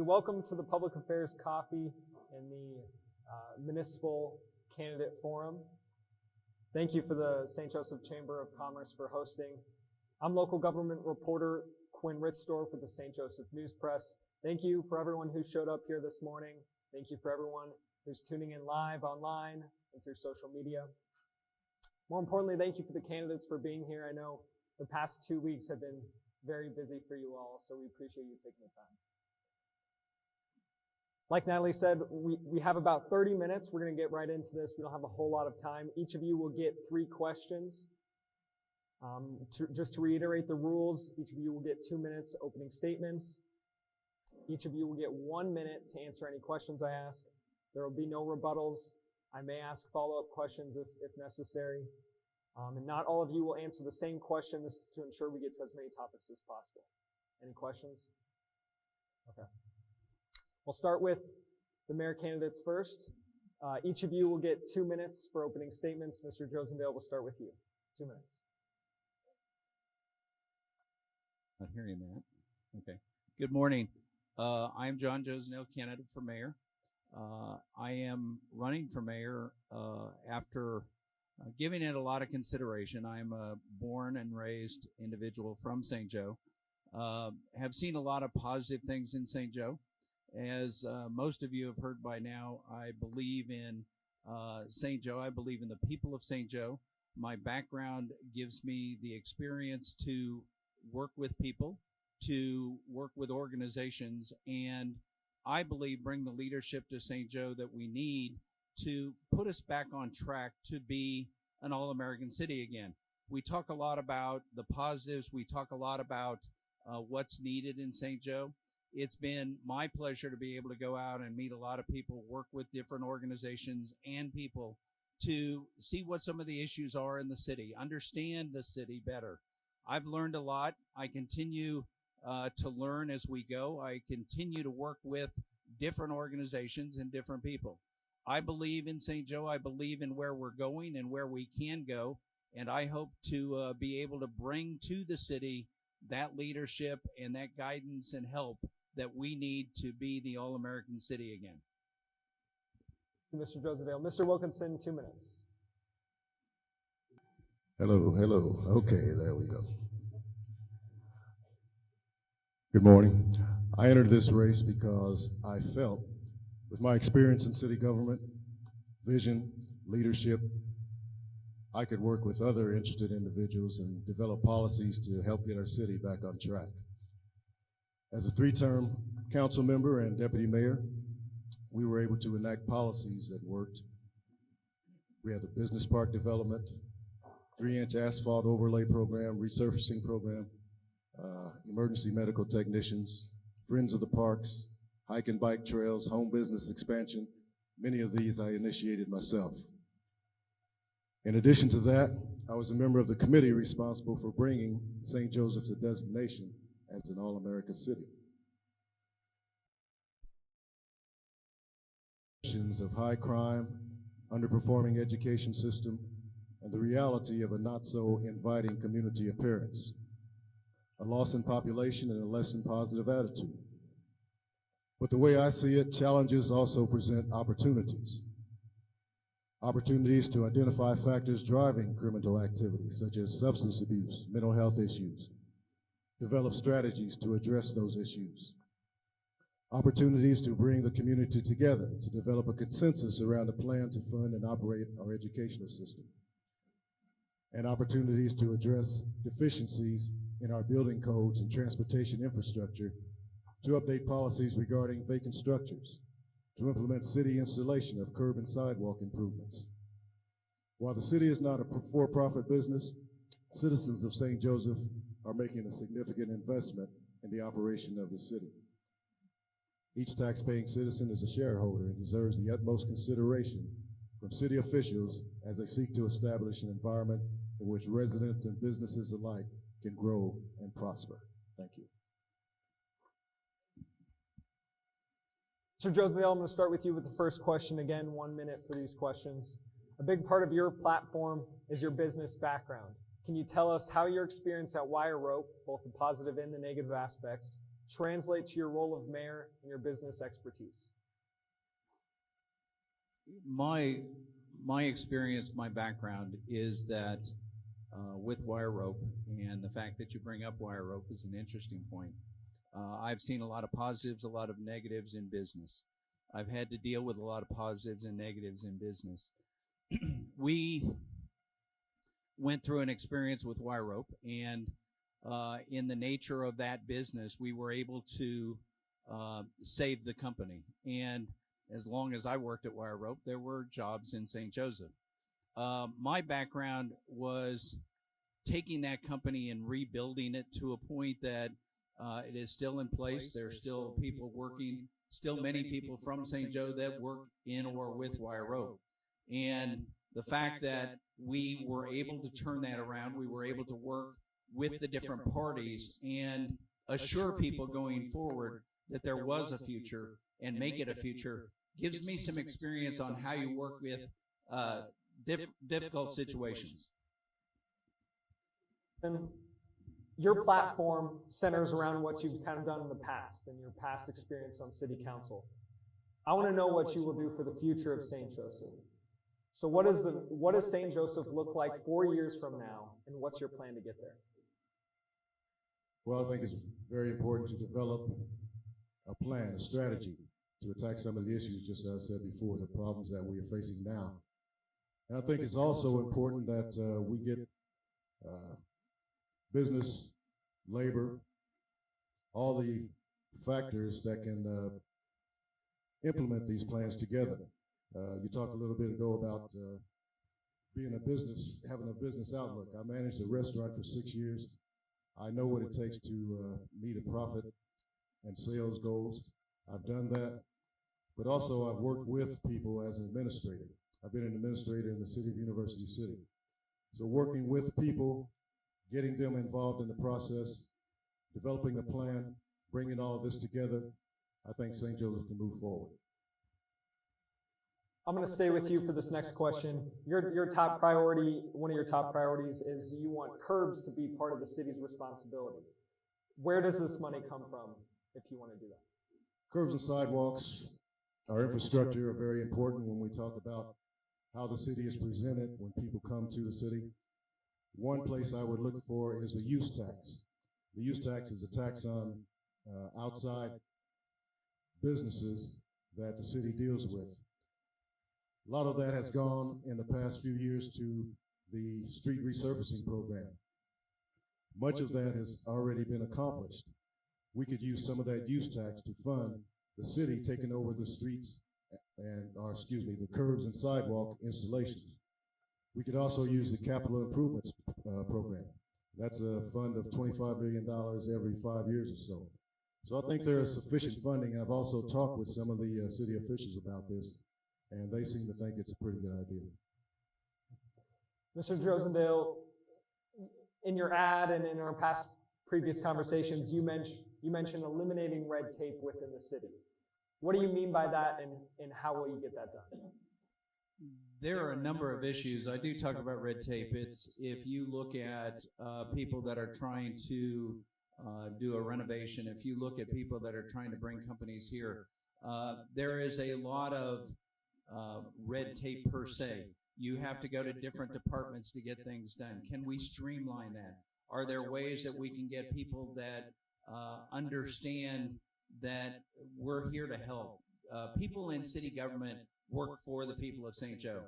Welcome to the Public Affairs Coffee and the Municipal Candidate Forum. Thank you for the St. Joseph Chamber of Commerce for hosting. I'm local government reporter Quinn Ritzdorf with the St. Joseph News Press. Thank you for everyone who showed up here this morning. Thank you for everyone who's tuning in live online and through social media. More importantly, thank you for the candidates for being here. I know the past 2 weeks have been very busy for you all, so we appreciate you taking the time. Like Natalie said, we have about 30 minutes. We're going to get right into this. We don't have a whole lot of time. Each of you will get 3 questions. Just to reiterate the rules, each of you will get 2 minutes opening statements. Each of you will get 1 minute to answer any questions I ask. There will be no rebuttals. I may ask follow-up questions if necessary. And not all of you will answer the same question. This is to ensure we get to as many topics as possible. Any questions? Okay. We'll start with the mayor candidates first. Each of you will get 2 minutes for opening statements. Mr. Josendale, we'll start with you. 2 minutes. Not hearing that. Okay. Good morning. I'm John Josendale, candidate for mayor. I am running for mayor after giving it a lot of consideration. I'm a born and raised individual from St. Joe. Have seen a lot of positive things in St. Joe. As most of you have heard by now, I believe in St. Joe. I believe in the people of St. Joe. My background gives me the experience to work with people, to work with organizations, and I believe bring the leadership to St. Joe that we need to put us back on track to be an all-American city again. We talk a lot about the positives. We talk a lot about what's needed in St. Joe. It's been my pleasure to be able to go out and meet a lot of people, work with different organizations and people to see what some of the issues are in the city, understand the city better. I've learned a lot. I continue to learn as we go. I continue to work with different organizations and different people. I believe in St. Joe. I believe in where we're going and where we can go, and I hope to be able to bring to the city that leadership and that guidance and help that we need to be the all-American city again. Mr. Josendale. Mr. Wilkinson, 2 minutes. Hello. Okay, there we go. Good morning. I entered this race because I felt, with my experience in city government, vision, leadership, I could work with other interested individuals and develop policies to help get our city back on track. As a 3-term council member and deputy mayor, we were able to enact policies that worked. We had the business park development, 3-inch asphalt overlay program, resurfacing program, emergency medical technicians, friends of the parks, hike and bike trails, home business expansion. Many of these I initiated myself. In addition to that, I was a member of the committee responsible for bringing St. Joseph's a designation as an all-America city. Of high crime, underperforming education system, and the reality of a not-so-inviting community appearance, a loss in population and a less than positive attitude. But the way I see it, challenges also present opportunities. Opportunities to identify factors driving criminal activity, such as substance abuse, mental health issues, develop strategies to address those issues. Opportunities to bring the community together, to develop a consensus around a plan to fund and operate our educational system. And opportunities to address deficiencies in our building codes and transportation infrastructure, to update policies regarding vacant structures, to implement city installation of curb and sidewalk improvements. While the city is not a for-profit business, citizens of St. Joseph are making a significant investment in the operation of the city. Each tax-paying citizen is a shareholder and deserves the utmost consideration from city officials as they seek to establish an environment in which residents and businesses alike can grow and prosper. Thank you. Mr. Josendale, I'm going to start with you with the first question. Again, 1 minute for these questions. A big part of your platform is your business background. Can you tell us how your experience at Wire Rope, both the positive and the negative aspects, translate to your role of mayor and your business expertise? My experience, my background is that with wire rope, and the fact that you bring up wire rope is an interesting point. I've seen a lot of positives, a lot of negatives in business. I've had to deal with a lot of positives and negatives in business. We went through an experience with wire rope, and in the nature of that business, we were able to save the company. And as long as I worked at wire rope, there were jobs in St. Joseph. My background was taking that company and rebuilding it to a point that it is still in place. There's still people working, still many people from St. Joe that work in or with wire rope. And the fact that we were able to turn that around, we were able to work with the different parties and assure people going forward that there was a future and make it a future, gives me some experience on how you work with difficult situations. And your platform centers around what you've kind of done in the past and your past experience on city council. I want to know what you will do for the future of St. Joseph. So what does St. Joseph look like 4 years from now, and what's your plan to get there? Well, I think it's very important to develop a plan, a strategy to attack some of the issues, just as I said before, the problems that we are facing now. And I think it's also important that we get business, labor, all the factors that can implement these plans together. You talked a little bit ago about being a business, having a business outlook. I managed a restaurant for 6 years. I know what it takes to meet a profit and sales goals. I've done that, but also I've worked with people as an administrator. I've been an administrator in the city of University City. So working with people, getting them involved in the process, developing a plan, bringing all of this together, I think St. Joseph can move forward. I'm going to stay with you for this next question. Your top priority, one of your top priorities is you want curbs to be part of the city's responsibility. Where does this money come from if you want to do that? Curbs and sidewalks, our infrastructure are very important when we talk about how the city is presented when people come to the city. One place I would look for is the use tax. The use tax is a tax on outside businesses that the city deals with. A lot of that has gone in the past few years to the street resurfacing program. Much of that has already been accomplished. We could use some of that use tax to fund the city taking over the streets the curbs and sidewalk installations. We could also use the capital improvements program. That's a fund of $25 million every 5 years or so. So I think there is sufficient funding. I've also talked with some of the city officials about this, and they seem to think it's a pretty good idea. Mr. Drosendale, in your ad and in our previous conversations, you mentioned eliminating red tape within the city. What do you mean by that, and how will you get that done? There are a number of issues. I do talk about red tape. It's if you look at people that are trying to do a renovation, if you look at people that are trying to bring companies here, there is a lot of red tape per se. You have to go to different departments to get things done. Can we streamline that? Are there ways that we can get people that understand that we're here to help? People in city government work for the people of St. Joe,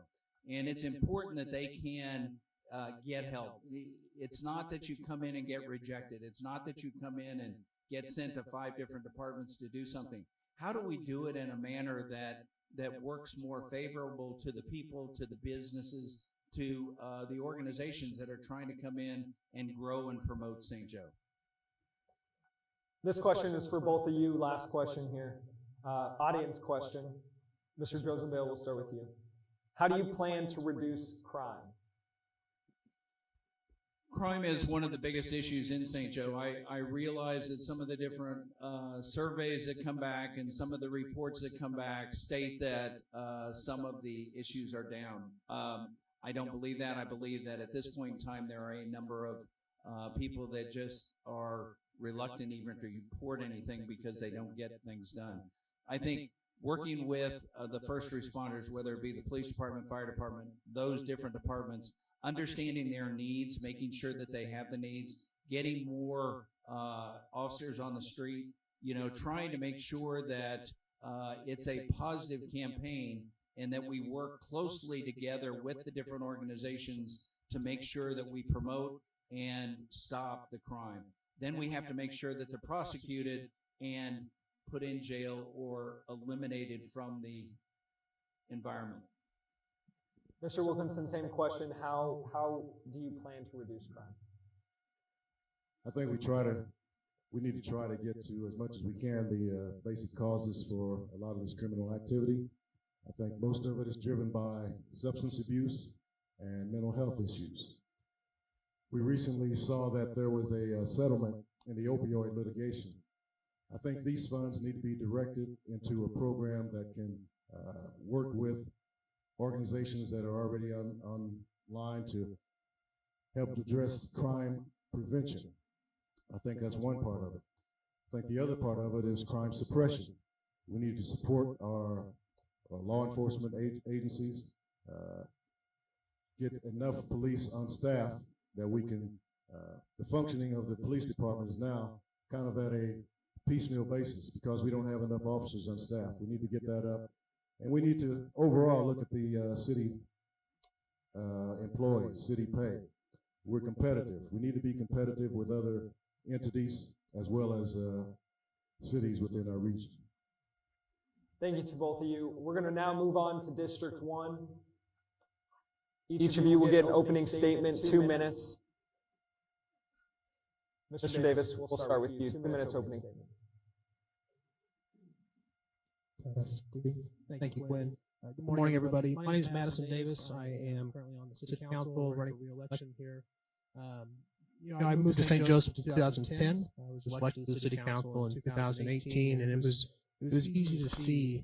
and it's important that they can get help. It's not that you come in and get rejected. It's not that you come in and get sent to 5 different departments to do something. How do we do it in a manner that works more favorable to the people, to the businesses, to the organizations that are trying to come in and grow and promote St. Joe? This question is for both of you. Last question here. Audience question. Mr. Drosendale, we'll start with you. How do you plan to reduce crime? Crime is one of the biggest issues in St. Joe. I realize that some of the different surveys that come back and some of the reports that come back state that some of the issues are down. I don't believe that. I believe that at this point in time there are a number of people that just are reluctant even to report anything because they don't get things done. I think working with the first responders, whether it be the police department, fire department, those different departments, understanding their needs, making sure that they have the needs, getting more officers on the street, trying to make sure that it's a positive campaign and that we work closely together with the different organizations to make sure that we promote and stop the crime. Then we have to make sure that they're prosecuted and put in jail or eliminated from the environment. Mr. Wilkinson, same question. How do you plan to reduce crime? I think we need to try to get to, as much as we can, the basic causes for a lot of this criminal activity. I think most of it is driven by substance abuse and mental health issues. We recently saw that there was a settlement in the opioid litigation. I think these funds need to be directed into a program that can work with organizations that are already online to help address crime prevention. I think that's one part of it. I think the other part of it is crime suppression. We need to support our law enforcement agencies, get enough police on staff that we can, the functioning of the police department is now kind of at a piecemeal basis because we don't have enough officers on staff. We need to get that up. And we need to overall look at the city employees, city pay. We're competitive. We need to be competitive with other entities as well as cities within our region. Thank you to both of you. We're going to now move on to District 1. Each of you will get an opening statement, 2 minutes. Mr. Davis, we'll start with you. 2 minutes opening statement. Thank you, Quinn. Good morning, everybody. My name is Madison Davis. I am currently on the City Council running for re-election here. I moved to St. Joseph in 2010. I was elected to the City Council in 2018, and it was easy to see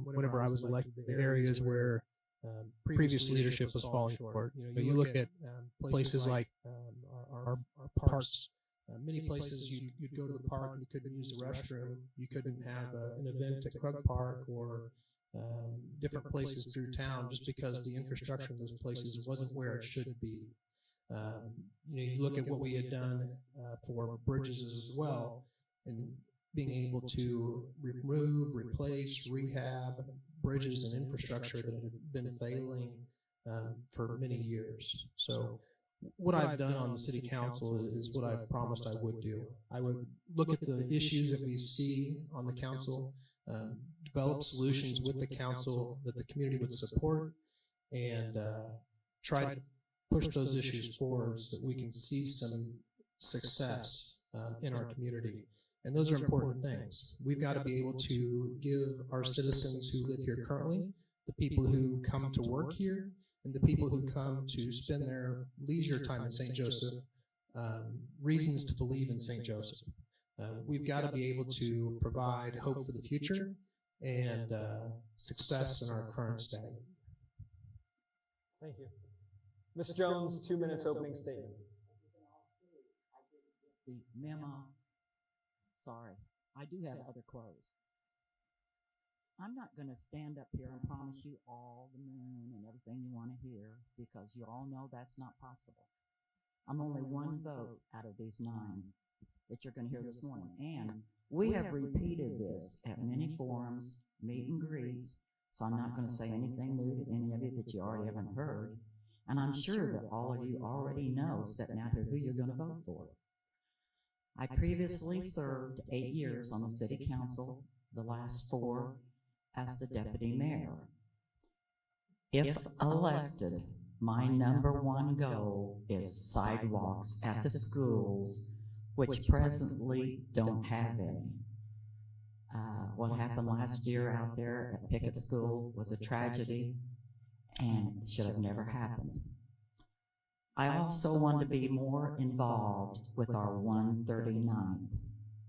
whenever I was elected the areas where previous leadership was falling short. You look at places like our parks. Many places you'd go to the park and you couldn't use the restroom. You couldn't have an event at Krug Park or different places through town just because the infrastructure in those places wasn't where it should be. You look at what we had done for bridges as well, and being able to remove, replace, rehab bridges and infrastructure that had been failing for many years. So what I've done on the City Council is what I've promised I would do. I would look at the issues that we see on the council, develop solutions with the council that the community would support, and try to push those issues forward so that we can see some success in our community. And those are important things. We've got to be able to give our citizens who live here currently, the people who come to work here, and the people who come to spend their leisure time in St. Joseph, reasons to believe in St. Joseph. We've got to be able to provide hope for the future and success in our current state. Thank you. Ms. Jones, 2 minutes opening statement. The memo. Sorry, I do have other clothes. I'm not going to stand up here and promise you all the moon and everything you want to hear, because you all know that's not possible. I'm only one vote out of these 9 that you're going to hear this morning. And we have repeated this at many forums, meet and greets, so I'm not going to say anything new to any of you that you already haven't heard. And I'm sure that all of you already know, sitting out here, who you're going to vote for. I previously served 8 years on the City Council, the last 4 as the deputy mayor. If elected, my #1 goal is sidewalks at the schools, which presently don't have any. What happened last year out there at Pickett School was a tragedy and should have never happened. I also want to be more involved with our 139th.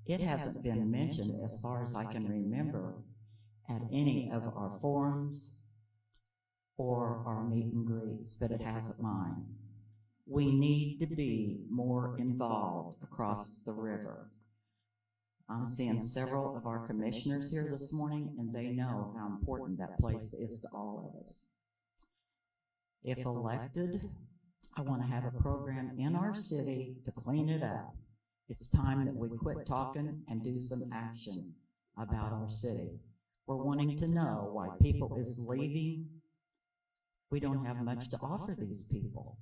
It hasn't been mentioned as far as I can remember at any of our forums or our meet and greets, but it hasn't mine. We need to be more involved across the river. I'm seeing several of our commissioners here this morning, and they know how important that place is to all of us. If elected, I want to have a program in our city to clean it up. It's time that we quit talking and do some action about our city. We're wanting to know why people is leaving. We don't have much to offer these people.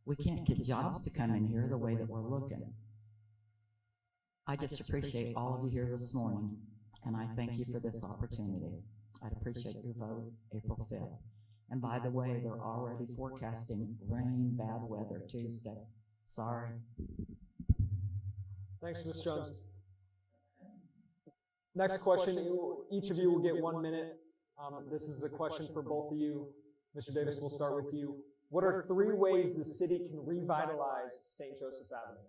We can't get jobs to come in here the way that we're looking. I just appreciate all of you here this morning, and I thank you for this opportunity. I'd appreciate your vote April 5th. And by the way, they're already forecasting rain, bad weather Tuesday. Sorry. Thanks, Ms. Jones. Next question, each of you will get 1 minute. This is the question for both of you. Mr. Davis, we'll start with you. What are 3 ways the city can revitalize St. Joseph Avenue?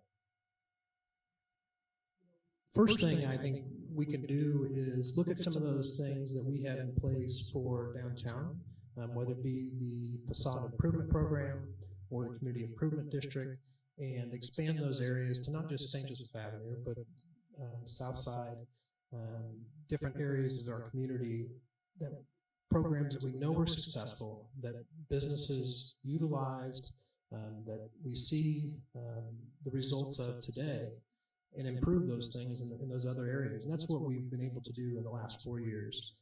First thing I think we can do is look at some of those things that we have in place for downtown, whether it be the facade improvement program or the community improvement district, and expand those areas to not just St. Joseph Avenue, but South Side, different areas of our community, that programs that we know are successful, that businesses utilized, that we see the results of today, and improve those things in those other areas. And that's what we've been able to do in the last 4 years.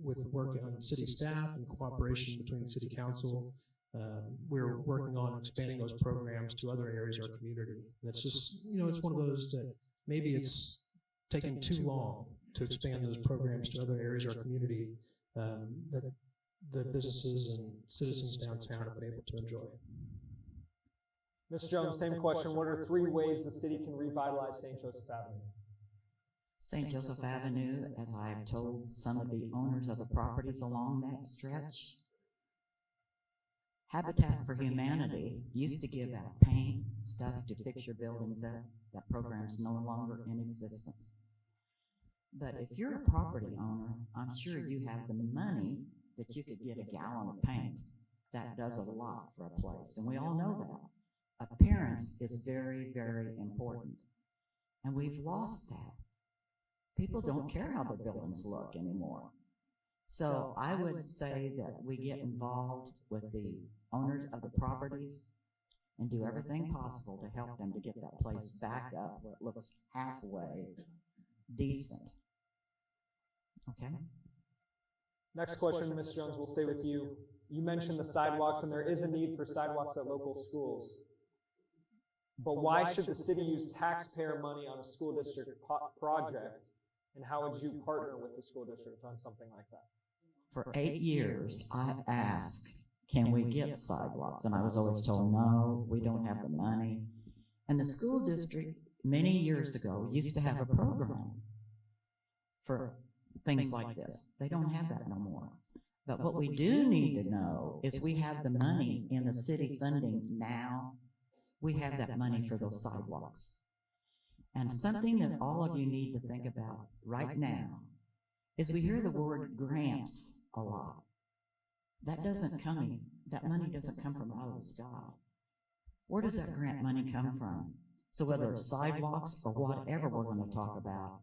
With work on city staff and cooperation between city council, we're working on expanding those programs to other areas of our community. And it's just, it's one of those that maybe it's taken too long to expand those programs to other areas of our community that the businesses and citizens downtown have been able to enjoy. Ms. Jones, same question. What are 3 ways the city can revitalize St. Joseph Avenue? St. Joseph Avenue, as I have told some of the owners of the properties along that stretch, Habitat for Humanity used to give out paint, stuff to fix your buildings up. That program's no longer in existence. But if you're a property owner, I'm sure you have the money that you could get a gallon of paint. That does a lot for a place, and we all know that. Appearance is very, very important. And we've lost that. People don't care how their buildings look anymore. So I would say that we get involved with the owners of the properties and do everything possible to help them to get that place back up where it looks halfway decent. Okay? Next question, Ms. Jones, we'll stay with you. You mentioned the sidewalks, and there is a need for sidewalks at local schools. But why should the city use taxpayer money on a school district project, and how would you partner with the school district on something like that? For 8 years, I've asked, can we get sidewalks? And I was always told, no, we don't have the money. And the school district, many years ago, used to have a program for things like this. They don't have that no more. But what we do need to know is we have the money in the city funding now. We have that money for those sidewalks. And something that all of you need to think about right now is we hear the word grants a lot. That money doesn't come from out of the sky. Where does that grant money come from? So whether it's sidewalks or whatever we're going to talk about,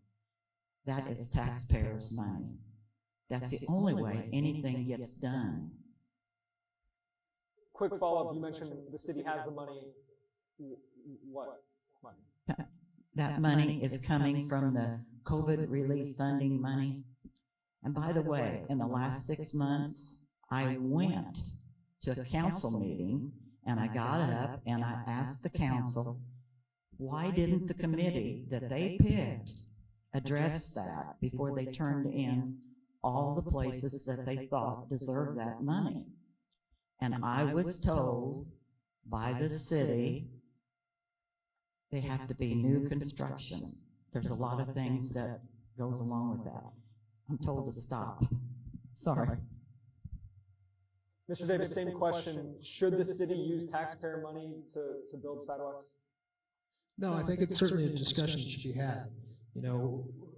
that is taxpayers' money. That's the only way anything gets done. Quick follow-up, you mentioned the city has the money. What money? That money is coming from the COVID relief funding money. And by the way, in the last 6 months, I went to a council meeting and I got up and I asked the council, why didn't the committee that they picked address that before they turned in all the places that they thought deserved that money? And I was told by the city, they have to be new construction. There's a lot of things that goes along with that. I'm told to stop. Sorry. Mr. Davis, same question. Should the city use taxpayer money to build sidewalks? No, I think it's certainly a discussion that should be had.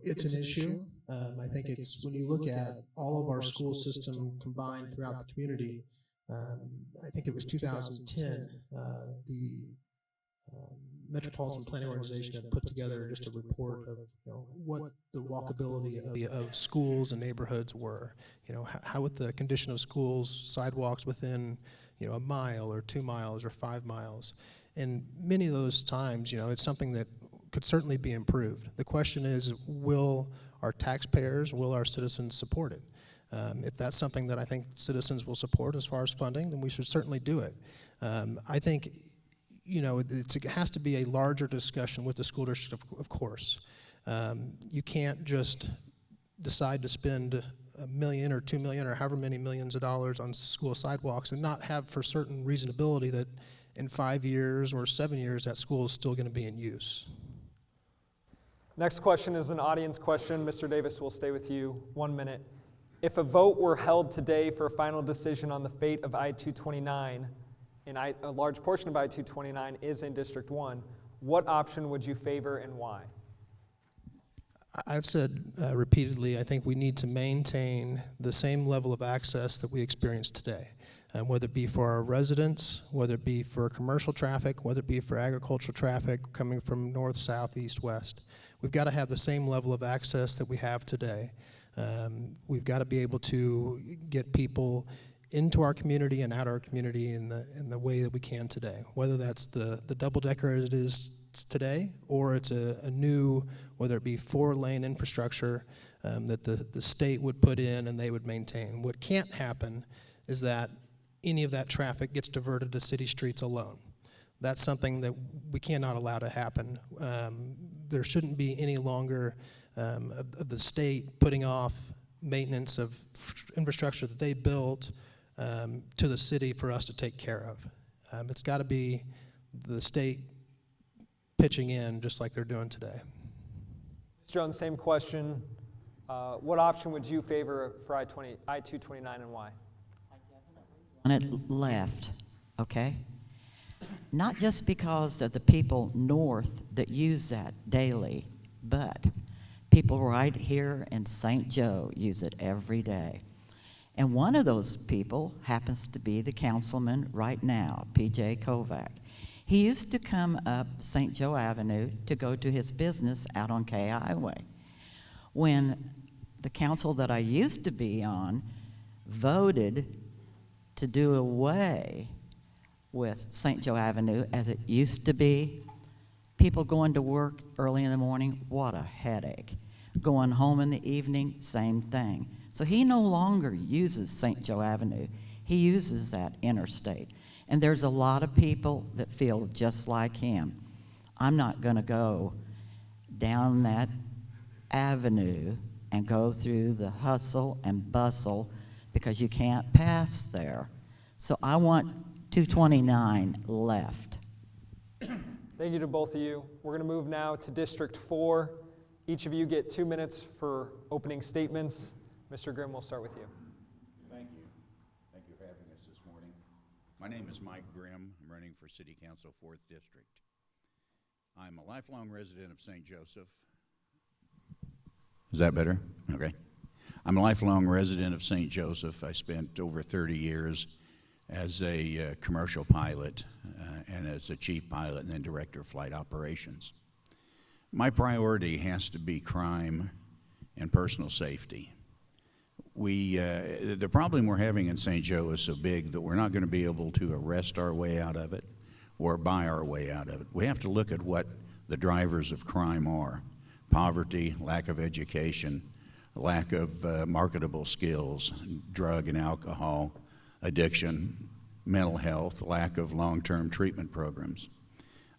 It's an issue. I think it's, when you look at all of our school system combined throughout the community, I think it was 2010, the Metropolitan Planning Organization had put together just a report of what the walkability of schools and neighborhoods were. How with the condition of schools, sidewalks within a mile or 2 miles or 5 miles. And many of those times, it's something that could certainly be improved. The question is, will our taxpayers, will our citizens support it? If that's something that I think citizens will support as far as funding, then we should certainly do it. I think, it has to be a larger discussion with the school district, of course. You can't just decide to spend $1 million or $2 million or however many millions of dollars on school sidewalks and not have for certain reasonability that in 5 years or 7 years that school is still going to be in use. Next question is an audience question. Mr. Davis, we'll stay with you 1 minute. If a vote were held today for a final decision on the fate of I-229, and a large portion of I-229 is in District 1, what option would you favor and why? I've said repeatedly, I think we need to maintain the same level of access that we experience today, whether it be for our residents, whether it be for commercial traffic, whether it be for agricultural traffic coming from north, south, east, west. We've got to have the same level of access that we have today. We've got to be able to get people into our community and out of our community in the way that we can today, whether that's the double-decker as it is today, or it's a new, whether it be 4-lane infrastructure that the state would put in and they would maintain. What can't happen is that any of that traffic gets diverted to city streets alone. That's something that we cannot allow to happen. There shouldn't be any longer of the state putting off maintenance of infrastructure that they built to the city for us to take care of. It's got to be the state pitching in just like they're doing today. Mr. Jones, same question. What option would you favor for I-229 and why? On it left, okay? Not just because of the people north that use that daily, but people right here in St. Joe use it every day. And one of those people happens to be the councilman right now, P.J. Kovac. He used to come up St. Joe Avenue to go to his business out on K Highway. When the council that I used to be on voted to do away with St. Joe Avenue as it used to be, people going to work early in the morning, what a headache. Going home in the evening, same thing. So he no longer uses St. Joe Avenue. He uses that interstate. And there's a lot of people that feel just like him. I'm not going to go down that avenue and go through the hustle and bustle because you can't pass there. So I want 229 left. Thank you to both of you. We're going to move now to District 4. Each of you get 2 minutes for opening statements. Mr. Grimm, we'll start with you. Thank you. Thank you for having us this morning. My name is Mike Grimm. I'm running for City Council 4th District. I'm a lifelong resident of St. Joseph. Is that better? Okay. I'm a lifelong resident of St. Joseph. I spent over 30 years as a commercial pilot and as a chief pilot and then director of flight operations. My priority has to be crime and personal safety. The problem we're having in St. Joe is so big that we're not going to be able to arrest our way out of it or buy our way out of it. We have to look at what the drivers of crime are: poverty, lack of education, lack of marketable skills, drug and alcohol addiction, mental health, lack of long-term treatment programs.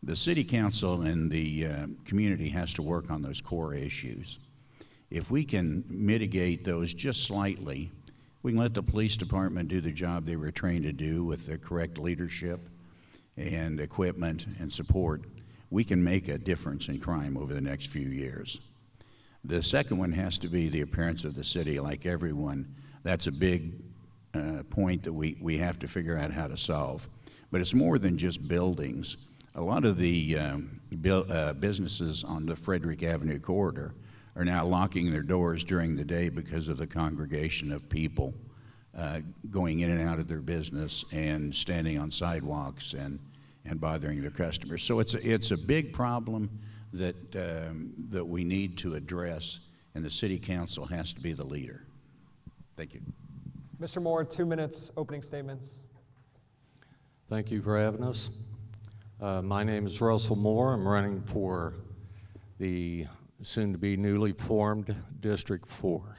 The city council and the community has to work on those core issues. If we can mitigate those just slightly, we can let the police department do the job they were trained to do with the correct leadership and equipment and support. We can make a difference in crime over the next few years. The second one has to be the appearance of the city like everyone. That's a big point that we have to figure out how to solve. But it's more than just buildings. A lot of the businesses on the Frederick Avenue corridor are now locking their doors during the day because of the congregation of people going in and out of their business and standing on sidewalks and bothering their customers. So it's a big problem that that we need to address, and the city council has to be the leader. Thank you. Mr. Moore, 2 minutes, opening statements. Thank you for having us. My name is Russell Moore. I'm running for the soon-to-be newly formed District 4.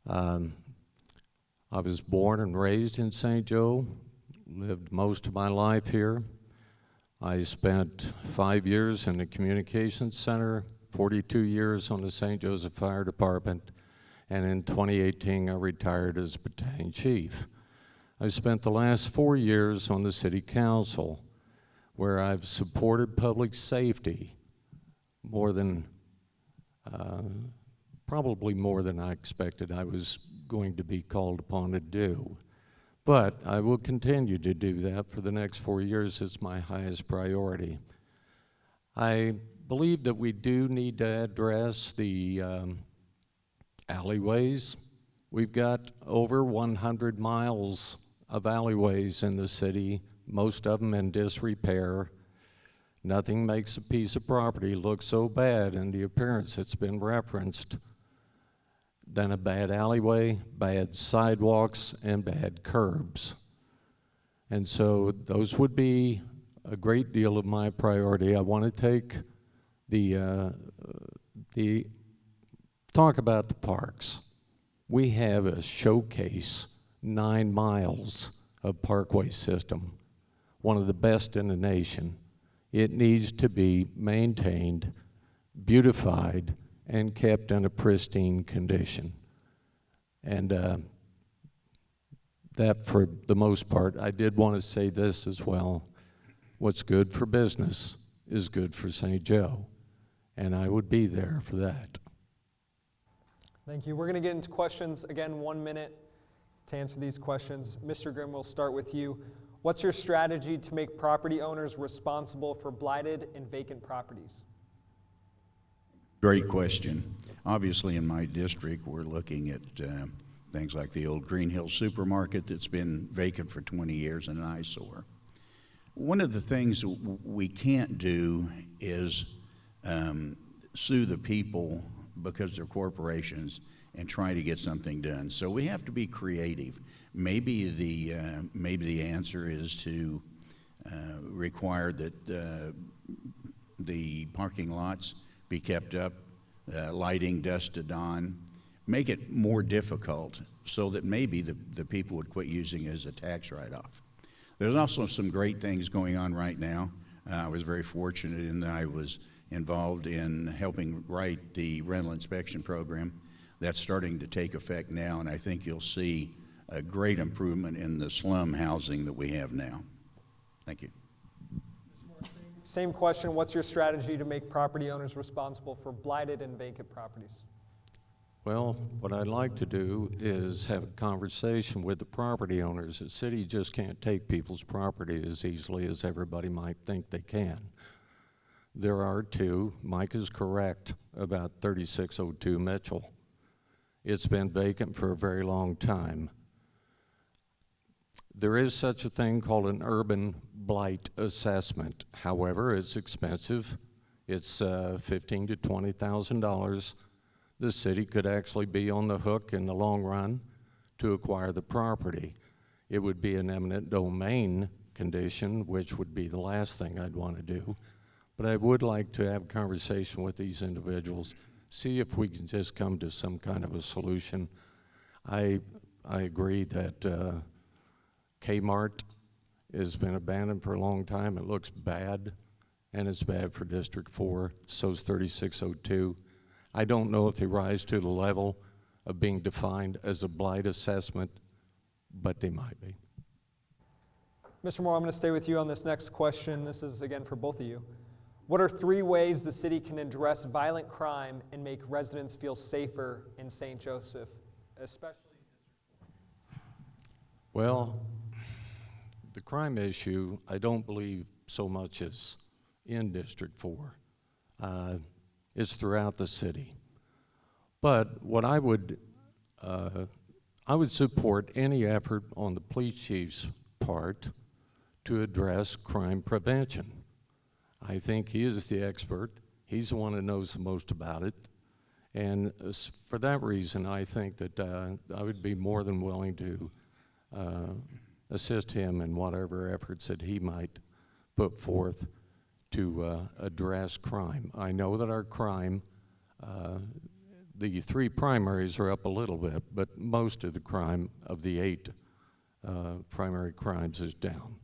I was born and raised in St. Joe, lived most of my life here. I spent 5 years in the communications center, 42 years on the St. Joseph Fire Department, and in 2018 I retired as battalion chief. I spent the last 4 years on the city council, where I've supported public safety more than, probably more than I expected I was going to be called upon to do. But I will continue to do that for the next 4 years. It's my highest priority. I believe that we do need to address the alleyways. We've got over 100 miles of alleyways in the city, most of them in disrepair. Nothing makes a piece of property look so bad in the appearance it's been referenced than a bad alleyway, bad sidewalks, and bad curbs. And so those would be a great deal of my priority. I want to take talk about the parks. We have a showcase 9 miles of parkway system, one of the best in the nation. It needs to be maintained, beautified, and kept in a pristine condition. And that, for the most part, I did want to say this as well. What's good for business is good for St. Joe, and I would be there for that. Thank you. We're going to get into questions. Again, 1 minute to answer these questions. Mr. Grimm, we'll start with you. What's your strategy to make property owners responsible for blighted and vacant properties? Great question. Obviously, in my district, we're looking at things like the old Green Hill Supermarket that's been vacant for 20 years and an eyesore. One of the things we can't do is sue the people because they're corporations and try to get something done. So we have to be creative. Maybe the answer is to require that the parking lots be kept up, lighting dusted on, make it more difficult so that maybe the people would quit using it as a tax write-off. There's also some great things going on right now. I was very fortunate in that I was involved in helping write the rental inspection program. That's starting to take effect now, and I think you'll see a great improvement in the slum housing that we have now. Thank you. Same question. What's your strategy to make property owners responsible for blighted and vacant properties? Well, what I'd like to do is have a conversation with the property owners. The city just can't take people's property as easily as everybody might think they can. There are two. Mike is correct about 3602 Mitchell. It's been vacant for a very long time. There is such a thing called an urban blight assessment. However, it's expensive. It's $15,000 to $20,000. The city could actually be on the hook in the long run to acquire the property. It would be an eminent domain condition, which would be the last thing I'd want to do. But I would like to have a conversation with these individuals, see if we can just come to some kind of a solution. I agree that Kmart has been abandoned for a long time. It looks bad, and it's bad for District 4. So's 3602. I don't know if they rise to the level of being defined as a blight assessment, but they might be. Mr. Moore, I'm going to stay with you on this next question. This is, again, for both of you. What are 3 ways the city can address violent crime and make residents feel safer in St. Joseph, especially? Well, the crime issue, I don't believe so much is in District 4. It's throughout the city. But what I would support any effort on the police chief's part to address crime prevention. I think he is the expert. He's the one who knows the most about it. And for that reason, I think that I would be more than willing to assist him in whatever efforts that he might put forth to address crime. I know that our crime, the 3 primaries are up a little bit, but most of the crime of the 8 primary crimes is down.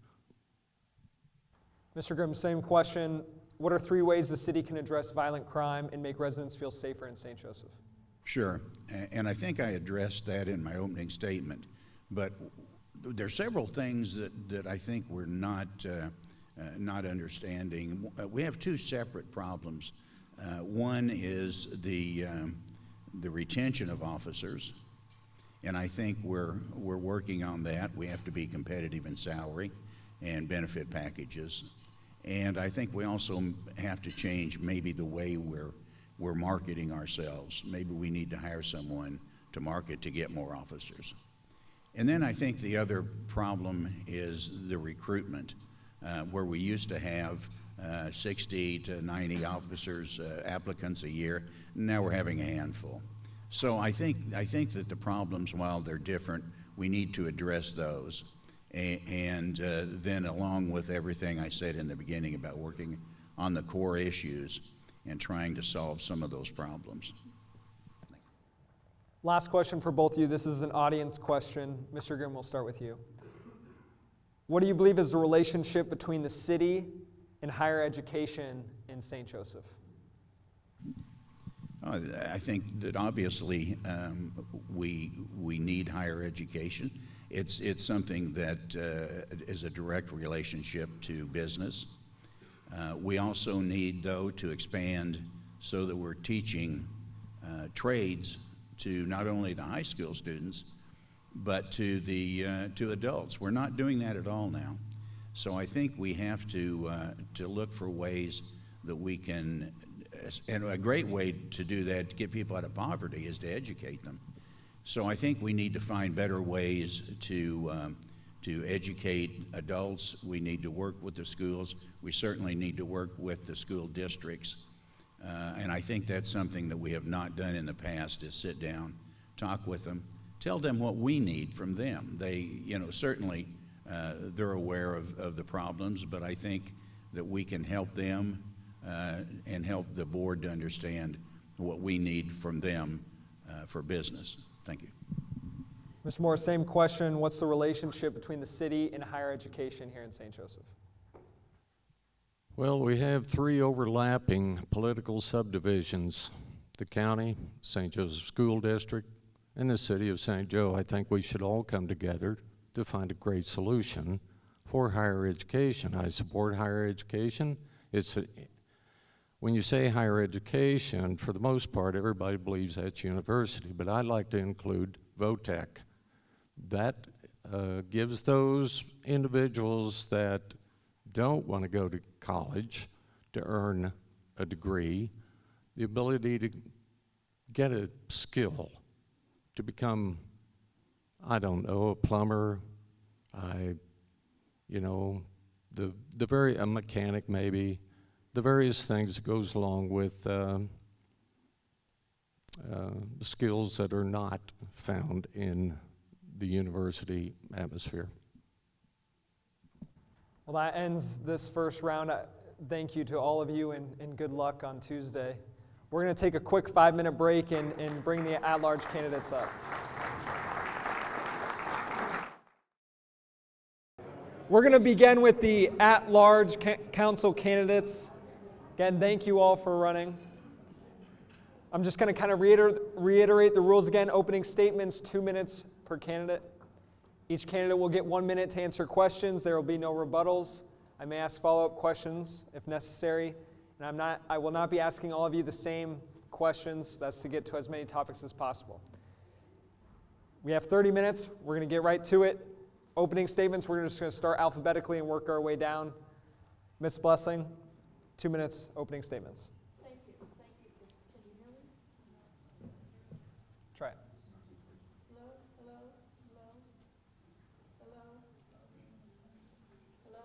Mr. Grimm, same question. What are 3 ways the city can address violent crime and make residents feel safer in St. Joseph? Sure, and I think I addressed that in my opening statement, but there are several things that I think we're not understanding. We have 2 separate problems. One is the retention of officers, and I think we're working on that. We have to be competitive in salary and benefit packages, and I think we also have to change maybe the way we're marketing ourselves. Maybe we need to hire someone to market to get more officers. And then I think the other problem is the recruitment, where we used to have 60 to 90 officers, applicants a year. Now we're having a handful. So I think that the problems, while they're different, we need to address those. And then along with everything I said in the beginning about working on the core issues and trying to solve some of those problems. Last question for both of you. This is an audience question. Mr. Grimm, we'll start with you. What do you believe is the relationship between the city and higher education in St. Joseph? I think that obviously we need higher education. It's something that is a direct relationship to business. We also need, though, to expand so that we're teaching trades to not only the high school students, but to adults. We're not doing that at all now. So I think we have to look for ways that we can, and a great way to do that, to get people out of poverty, is to educate them. So I think we need to find better ways to educate adults. We need to work with the schools. We certainly need to work with the school districts. And I think that's something that we have not done in the past, is sit down, talk with them, tell them what we need from them. They, certainly they're aware of the problems, but I think that we can help them and help the board to understand what we need from them for business. Thank you. Mr. Moore, same question. What's the relationship between the city and higher education here in St. Joseph? Well, we have 3 overlapping political subdivisions: the county, St. Joseph School District, and the city of St. Joe. I think we should all come together to find a great solution for higher education. I support higher education. When you say higher education, for the most part, everybody believes that's university, but I'd like to include VOTEC. That gives those individuals that don't want to go to college to earn a degree the ability to get a skill, to become, I don't know, a plumber, a mechanic maybe, the various things that goes along with skills that are not found in the university atmosphere. Well, that ends this first round. Thank you to all of you, and good luck on Tuesday. We're going to take a quick 5-minute break and bring the at-large candidates up. We're going to begin with the at-large council candidates. Again, thank you all for running. I'm just going to kind of reiterate the rules again. Opening statements, 2 minutes per candidate. Each candidate will get 1 minute to answer questions. There will be no rebuttals. I may ask follow-up questions if necessary. And I will not be asking all of you the same questions. That's to get to as many topics as possible. We have 30 minutes. We're going to get right to it. Opening statements, we're just going to start alphabetically and work our way down. Ms. Blessing, 2 minutes opening statements. Thank you. Thank you. Can you hear me? Try it. Hello? Hello? Hello? Hello? Hello?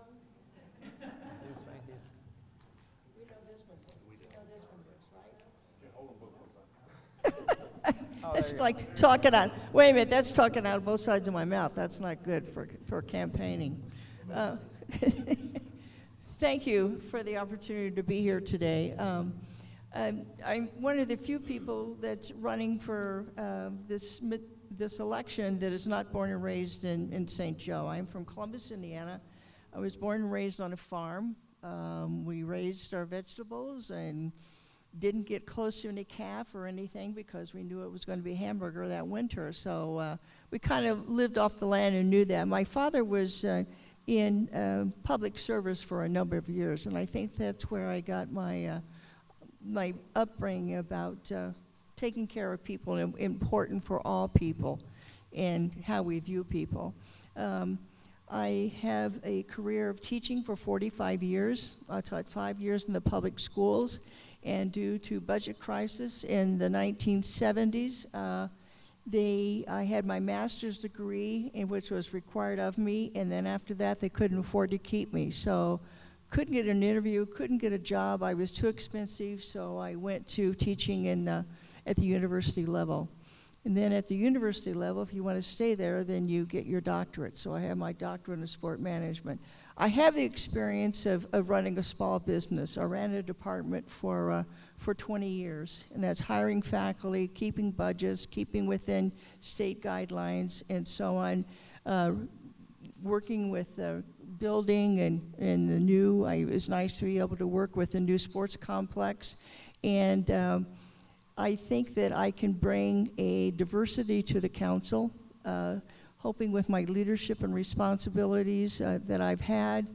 It's like talking on, wait a minute, that's talking out of both sides of my mouth. That's not good for campaigning. Thank you for the opportunity to be here today. I'm one of the few people that's running for this election that is not born and raised in St. Joe. I'm from Columbus, Indiana. I was born and raised on a farm. We raised our vegetables and didn't get close to any calf or anything because we knew it was going to be hamburger that winter. So we kind of lived off the land and knew that. My father was in public service for a number of years, and I think that's where I got my my upbringing about taking care of people and important for all people and how we view people. I have a career of teaching for 45 years. I taught 5 years in the public schools, and due to budget crisis in the 1970s, I had my master's degree, which was required of me, and then after that, they couldn't afford to keep me. So couldn't get an interview, couldn't get a job. I was too expensive, so I went to teaching at the university level. And then at the university level, if you want to stay there, then you get your doctorate. So I have my doctorate in sport management. I have the experience of running a small business. I ran a department for 20 years, and that's hiring faculty, keeping budgets, keeping within state guidelines, and so on, working with building and the new. It was nice to be able to work with the new sports complex, and I think that I can bring a diversity to the council, hoping with my leadership and responsibilities that I've had.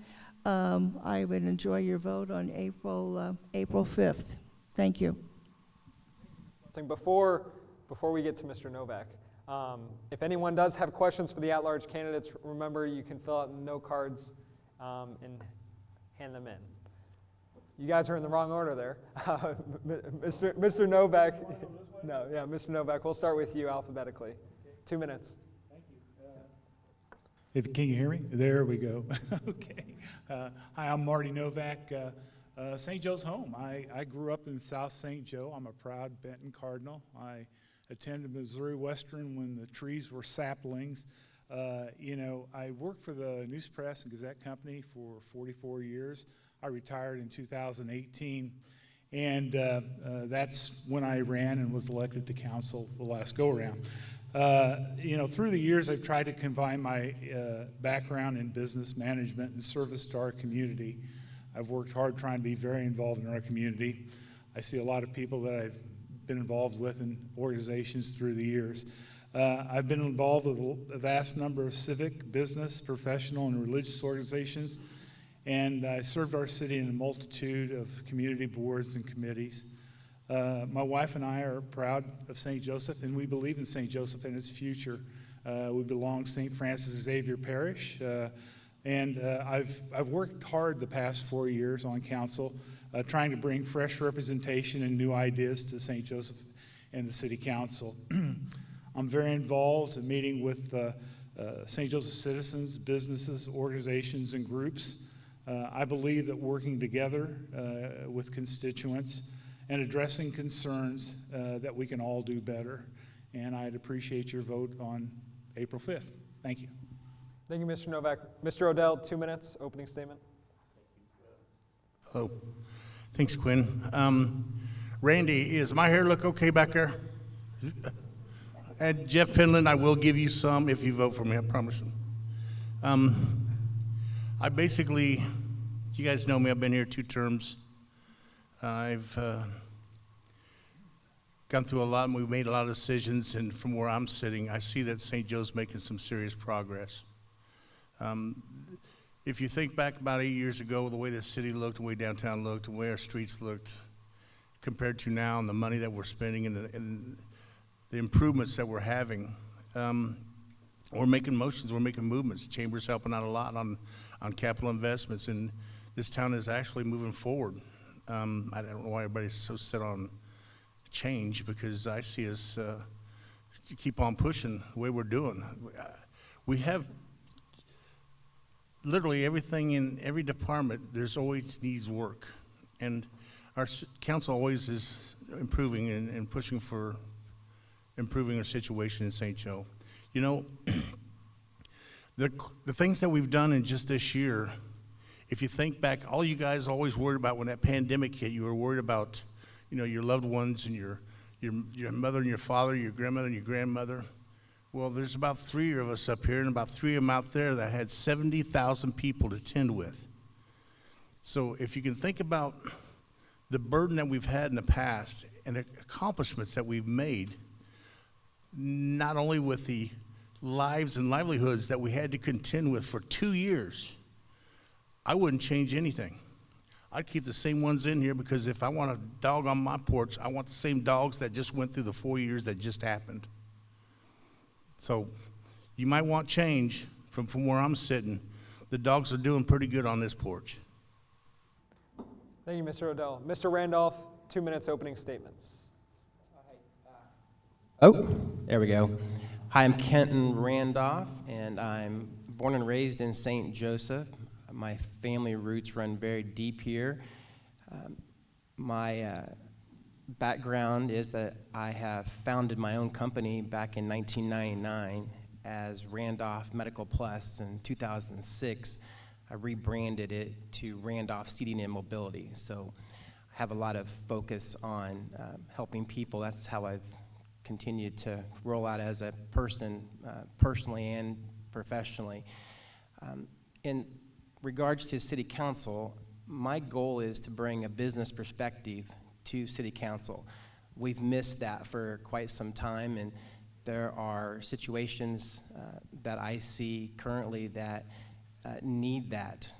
I would enjoy your vote on April 5th. Thank you. Before we get to Mr. Novak, if anyone does have questions for the at-large candidates, remember you can fill out note cards and hand them in. You guys are in the wrong order there. Mr. Novak, Mr. Novak, we'll start with you alphabetically. 2 minutes. Thank you. Can you hear me? There we go. Okay. Hi, I'm Marty Novak. St. Joe's home. I grew up in South St. Joe. I'm a proud Benton Cardinal. I attended Missouri Western when the trees were saplings. I worked for the News Press and Gazette Company for 44 years. I retired in 2018, and that's when I ran and was elected to council the last go-around. Through the years, I've tried to combine my background in business management and service to our community. I've worked hard trying to be very involved in our community. I see a lot of people that I've been involved with in organizations through the years. I've been involved with a vast number of civic, business, professional, and religious organizations, and I served our city in a multitude of community boards and committees. My wife and I are proud of St. Joseph, and we believe in St. Joseph and its future. We belong to St. Francis Xavier Parish, and I've worked hard the past 4 years on council, trying to bring fresh representation and new ideas to St. Joseph and the City Council. I'm very involved in meeting with St. Joseph citizens, businesses, organizations, and groups. I believe that working together with constituents and addressing concerns that we can all do better. And I'd appreciate your vote on April 5th. Thank you. Thank you, Mr. Novak. Mr. Odell, 2 minutes, opening statement. Hello. Thanks, Quinn. Randy, is my hair look okay back there? And Jeff Penland, I will give you some if you vote for me, I promise you. I basically, you guys know me, I've been here 2 terms. I've gone through a lot, and we've made a lot of decisions, and from where I'm sitting, I see that St. Joe's making some serious progress. If you think back about 8 years ago, the way the city looked, the way downtown looked, the way our streets looked, compared to now, and the money that we're spending and the improvements that we're having, we're making motions, we're making movements. The Chamber's helping out a lot on capital investments, and this town is actually moving forward. I don't know why everybody's so set on change, because I see us keep on pushing the way we're doing. We have literally everything in every department. There's always needs work, and our council always is improving and pushing for improving our situation in St. Joe. You know, the things that we've done in just this year, if you think back, all you guys always worried about when that pandemic hit, you were worried about, you know, your loved ones and your mother and your father, your grandmother and your grandmother. Well, there's about 3 of us up here and about 3 of them out there that had 70,000 people to tend with. So if you can think about the burden that we've had in the past and the accomplishments that we've made, not only with the lives and livelihoods that we had to contend with for 2 years, I wouldn't change anything. I'd keep the same ones in here, because if I want a dog on my porch, I want the same dogs that just went through the 4 years that just happened. So you might want change from where I'm sitting. The dogs are doing pretty good on this porch. Thank you, Mr. Odell. Mr. Randolph, 2 minutes opening statements. Oh, there we go. Hi, I'm Kenton Randolph, and I'm born and raised in St. Joseph. My family roots run very deep here. My background is that I have founded my own company back in 1999 as Randolph Medical Plus. In 2006, I rebranded it to Randolph Seating and Mobility. So I have a lot of focus on helping people. That's how I've continued to roll out as a person, personally and professionally. In regards to City Council, my goal is to bring a business perspective to City Council. We've missed that for quite some time, and there are situations that I see currently that need that.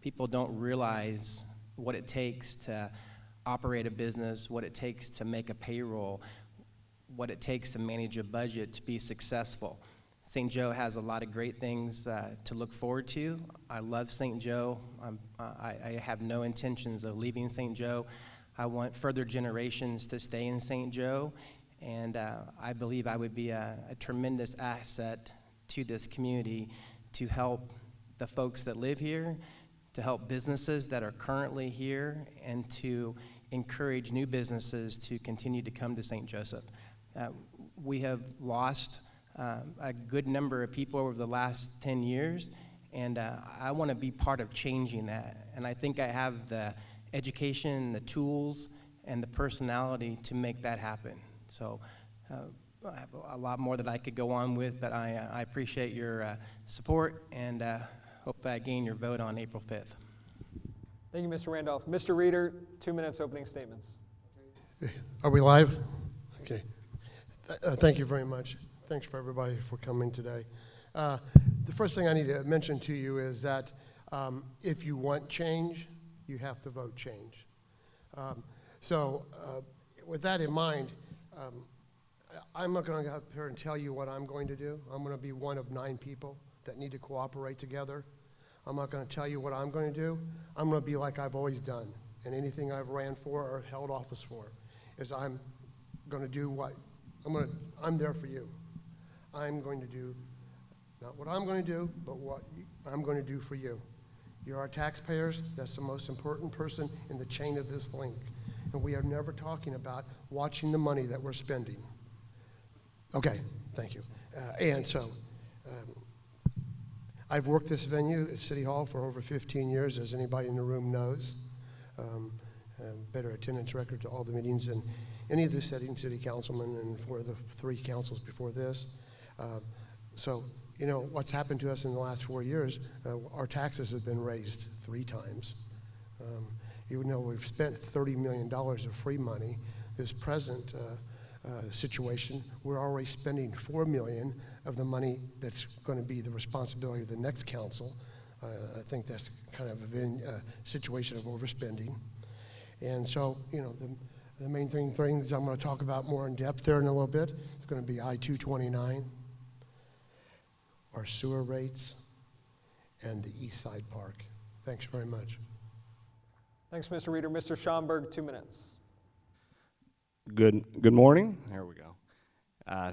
People don't realize what it takes to operate a business, what it takes to make a payroll, what it takes to manage a budget to be successful. St. Joe has a lot of great things to look forward to. I love St. Joe. I have no intentions of leaving St. Joe. I want further generations to stay in St. Joe, and I believe I would be a tremendous asset to this community to help the folks that live here, to help businesses that are currently here, and to encourage new businesses to continue to come to St. Joseph. We have lost a good number of people over the last 10 years, and I want to be part of changing that. And I think I have the education, the tools, and the personality to make that happen. So I have a lot more that I could go on with, but I appreciate your support, and hope I gain your vote on April 5th. Thank you, Mr. Randolph. Mr. Reeder, 2 minutes opening statements. Are we live? Okay. Thank you very much. Thanks for everybody for coming today. The first thing I need to mention to you is that if you want change, you have to vote change. So with that in mind, I'm not going to go up here and tell you what I'm going to do. I'm going to be one of 9 people that need to cooperate together. I'm not going to tell you what I'm going to do. I'm going to be like I've always done, and anything I've ran for or held office for, is I'm going to do what I'm there for you. I'm going to do not what I'm going to do, but what I'm going to do for you. You're our taxpayers. That's the most important person in the chain of this link. And we are never talking about watching the money that we're spending. Okay, thank you. And so, I've worked this venue at City Hall for over 15 years, as anybody in the room knows. Better attendance record to all the meetings than any of the sitting city councilmen and for the 3 councils before this. So, you know, what's happened to us in the last 4 years, our taxes have been raised 3 times. Even though we've spent $30 million of free money, this present situation, we're already spending $4 million of the money that's going to be the responsibility of the next council. I think that's kind of a situation of overspending. And so, you know, the main things I'm going to talk about more in depth there in a little bit is going to be I-229, our sewer rates, and the East Side Park. Thanks very much. Thanks, Mr. Reeder. Mr. Schomburg, 2 minutes. Good morning. There we go.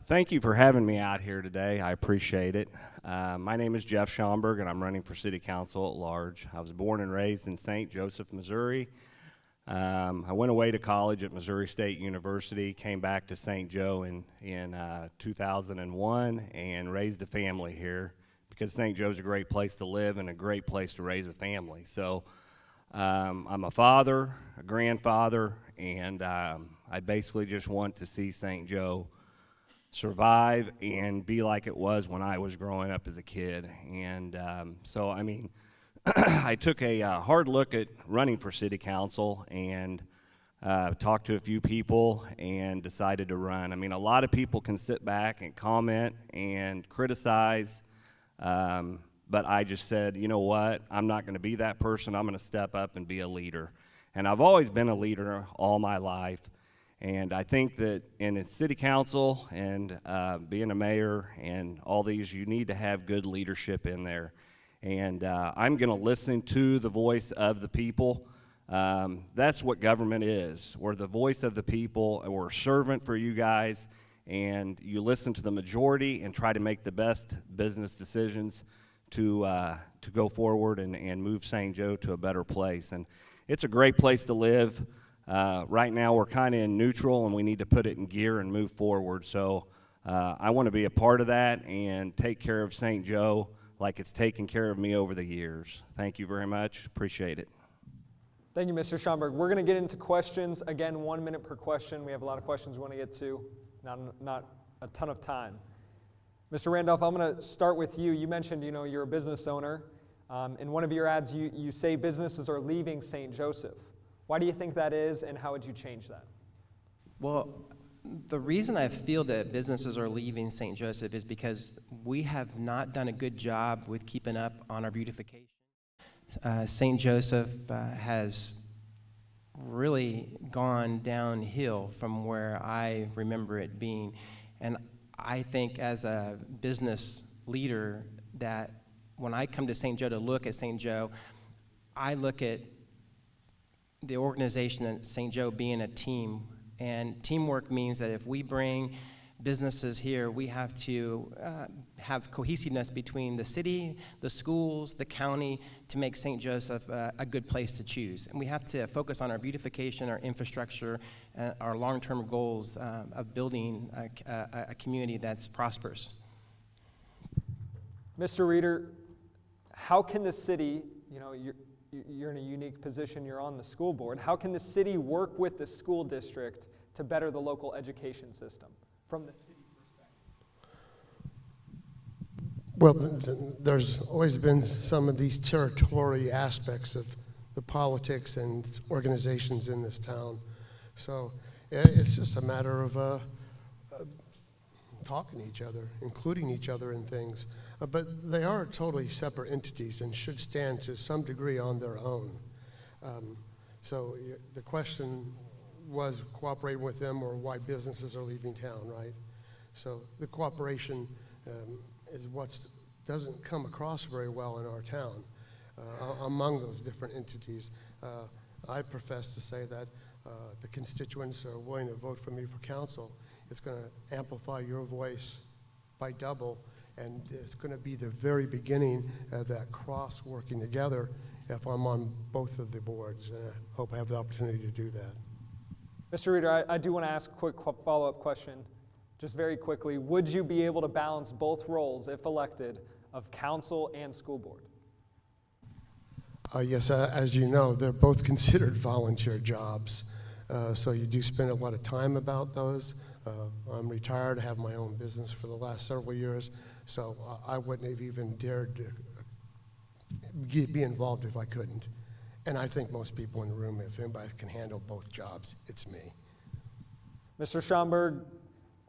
Thank you for having me out here today. I appreciate it. My name is Jeff Schomburg, and I'm running for City Council at large. I was born and raised in St. Joseph, Missouri. I went away to college at Missouri State University, came back to St. Joe in 2001 and raised a family here because St. Joe's a great place to live and a great place to raise a family. So I'm a father, a grandfather, and I basically just want to see St. Joe survive and be like it was when I was growing up as a kid. And so, I mean, I took a hard look at running for city council and talked to a few people and decided to run. I mean, a lot of people can sit back and comment and criticize, but I just said, you know what, I'm not going to be that person. I'm going to step up and be a leader. And I've always been a leader all my life. And I think that in a city council and being a mayor and all these, you need to have good leadership in there. And I'm going to listen to the voice of the people. That's what government is. We're the voice of the people. We're a servant for you guys. And you listen to the majority and try to make the best business decisions to go forward and move St. Joe to a better place. And it's a great place to live. Right now we're kind of in neutral and we need to put it in gear and move forward. So I want to be a part of that and take care of St. Joe like it's taken care of me over the years. Thank you very much. Appreciate it. Thank you, Mr. Schomburg. We're going to get into questions. Again, 1 minute per question. We have a lot of questions we want to get to, not a ton of time. Mr. Randolph, I'm going to start with you. You mentioned, you're a business owner. In one of your ads, you say businesses are leaving St. Joseph. Why do you think that is, and how would you change that? Well, the reason I feel that businesses are leaving St. Joseph is because we have not done a good job with keeping up on our beautification. St. Joseph has really gone downhill from where I remember it being. And I think as a business leader that when I come to St. Joe to look at St. Joe, I look at the organization at St. Joe being a team. And teamwork means that if we bring businesses here, we have to have cohesiveness between the city, the schools, the county to make St. Joseph a good place to choose. And we have to focus on our beautification, our infrastructure, our long-term goals of building a community that's prosperous. Mr. Reeder, how can the city, you're in a unique position, you're on the school board. How can the city work with the school district to better the local education system from the city perspective? Well, there's always been some of these territory aspects of the politics and organizations in this town. So it's just a matter of talking to each other, including each other in things. But they are totally separate entities and should stand to some degree on their own. So the question was cooperating with them or why businesses are leaving town, right? So the cooperation is what doesn't come across very well in our town among those different entities. I profess to say that the constituents are willing to vote for me for council. It's going to amplify your voice by double, and it's going to be the very beginning of that cross-working together if I'm on both of the boards. I hope I have the opportunity to do that. Mr. Reeder, I do want to ask a quick follow-up question. Just very quickly, would you be able to balance both roles, if elected, of council and school board? Yes, as you know, they're both considered volunteer jobs. So you do spend a lot of time about those. I'm retired, have my own business for the last several years, so I wouldn't have even dared to be involved if I couldn't. And I think most people in the room, if anybody can handle both jobs, it's me. Mr. Schomburg,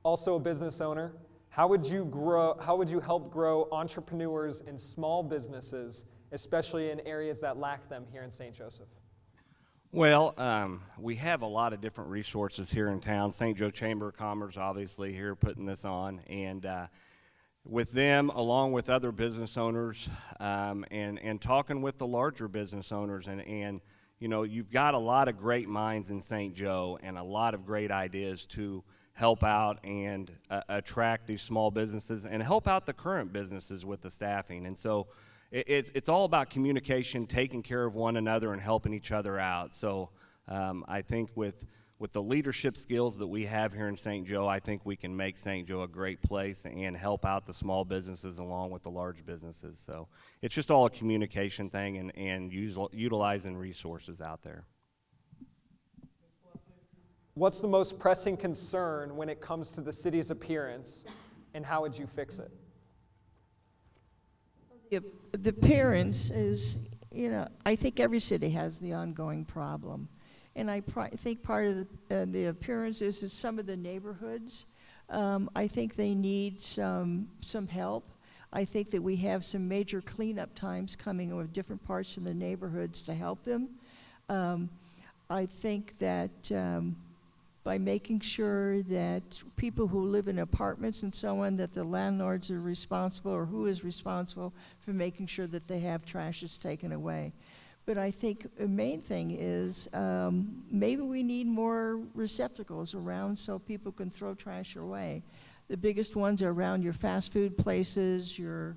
also a business owner, how would you help grow entrepreneurs in small businesses, especially in areas that lack them here in St. Joseph? Well, we have a lot of different resources here in town. St. Joe Chamber of Commerce, obviously, here putting this on. And with them, along with other business owners, and talking with the larger business owners. And you've got a lot of great minds in St. Joe and a lot of great ideas to help out and attract these small businesses and help out the current businesses with the staffing. And so it's all about communication, taking care of one another and helping each other out. So I think with the leadership skills that we have here in St. Joe, I think we can make St. Joe a great place and help out the small businesses along with the large businesses. So it's just all a communication thing and utilizing resources out there. What's the most pressing concern when it comes to the city's appearance, and how would you fix it? The appearance is, I think every city has the ongoing problem. And I think part of the appearance is some of the neighborhoods. I think they need some help. I think that we have some major cleanup times coming with different parts of the neighborhoods to help them. I think that by making sure that people who live in apartments and so on, that the landlords are responsible, or who is responsible for making sure that they have trash that's taken away. But I think the main thing is maybe we need more receptacles around so people can throw trash away. The biggest ones are around your fast food places, your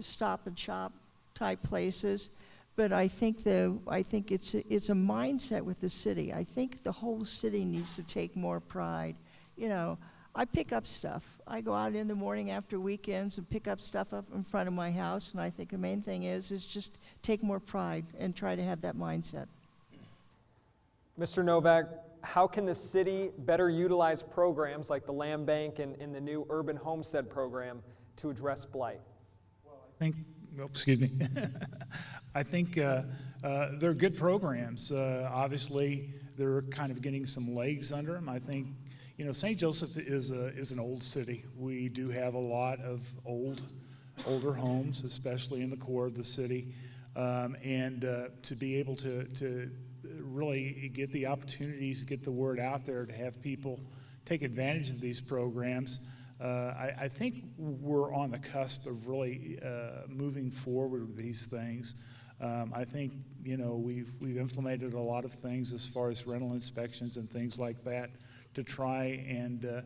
stop and shop type places. But I think it's a mindset with the city. I think the whole city needs to take more pride. I pick up stuff. I go out in the morning after weekends and pick up stuff up in front of my house, and I think the main thing is just take more pride and try to have that mindset. Mr. Novak, how can the city better utilize programs like the Land Bank and the new Urban Homestead program to address blight? Excuse me. I think they're good programs. Obviously, they're kind of getting some legs under them. I think, St. Joseph is an old city. We do have a lot of older homes, especially in the core of the city, and to be able to really get the opportunities to get the word out there, to have people take advantage of these programs. I think we're on the cusp of really moving forward with these things. I think we've implemented a lot of things as far as rental inspections and things like that to try and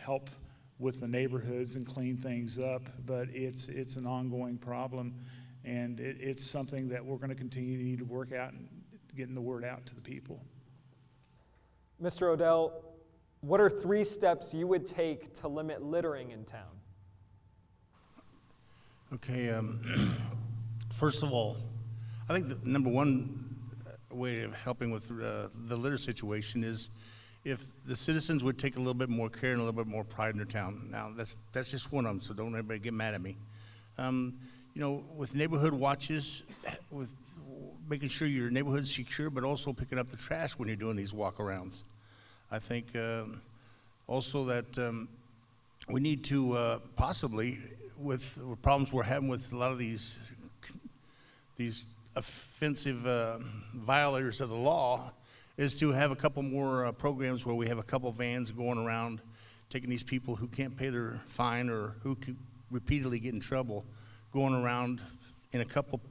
help with the neighborhoods and clean things up. But it's an ongoing problem, and it's something that we're going to continue to need to work out and getting the word out to the people. Mr. Odell, what are 3 steps you would take to limit littering in town? Okay, first of all, I think the number one way of helping with the litter situation is if the citizens would take a little bit more care and a little bit more pride in their town. Now, that's just one of them, so don't everybody get mad at me. With neighborhood watches, with making sure your neighborhood's secure, but also picking up the trash when you're doing these walkarounds. I think also that we need to possibly, with the problems we're having with a lot of these offensive violators of the law, is to have a couple more programs where we have a couple vans going around taking these people who can't pay their fine or who could repeatedly get in trouble, going around in a couple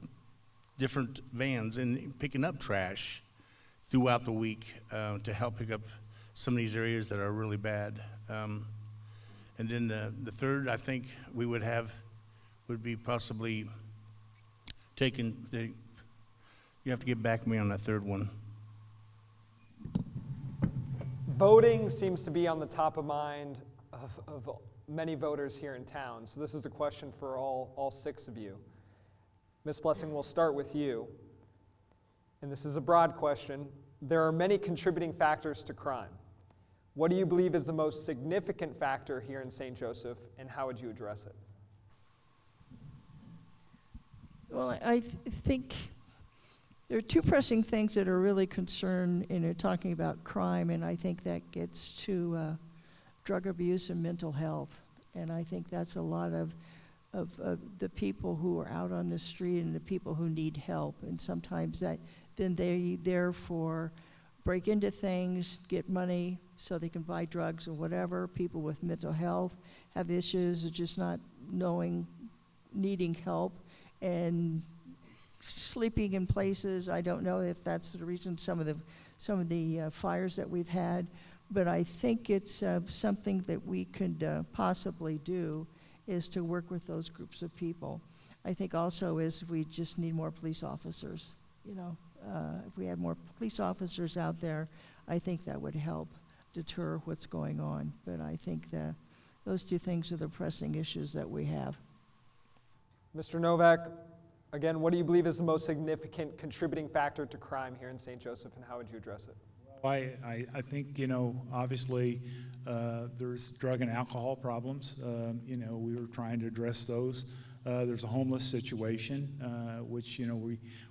different vans and picking up trash throughout the week to help pick up some of these areas that are really bad. And then the third, I think we would be possibly taking you have to get back to me on that third one. Voting seems to be on the top of mind of many voters here in town, so this is a question for all 6 of you. Ms. Blessing, we'll start with you. And this is a broad question. There are many contributing factors to crime. What do you believe is the most significant factor here in St. Joseph, and how would you address it? Well, I think there are 2 pressing things that are really concerned in talking about crime, and I think that gets to drug abuse and mental health. And I think that's a lot of the people who are out on the street and the people who need help. And sometimes then they therefore break into things, get money so they can buy drugs or whatever. People with mental health have issues of just not needing help, and sleeping in places. I don't know if that's the reason some of the fires that we've had, but I think it's something that we could possibly do, is to work with those groups of people. I think also is we just need more police officers. if we had more police officers out there, I think that would help deter what's going on. But I think that those two things are the pressing issues that we have. Mr. Novak, again, what do you believe is the most significant contributing factor to crime here in St. Joseph, and how would you address it? I think, obviously, there's drug and alcohol problems. We were trying to address those. There's a homeless situation, which,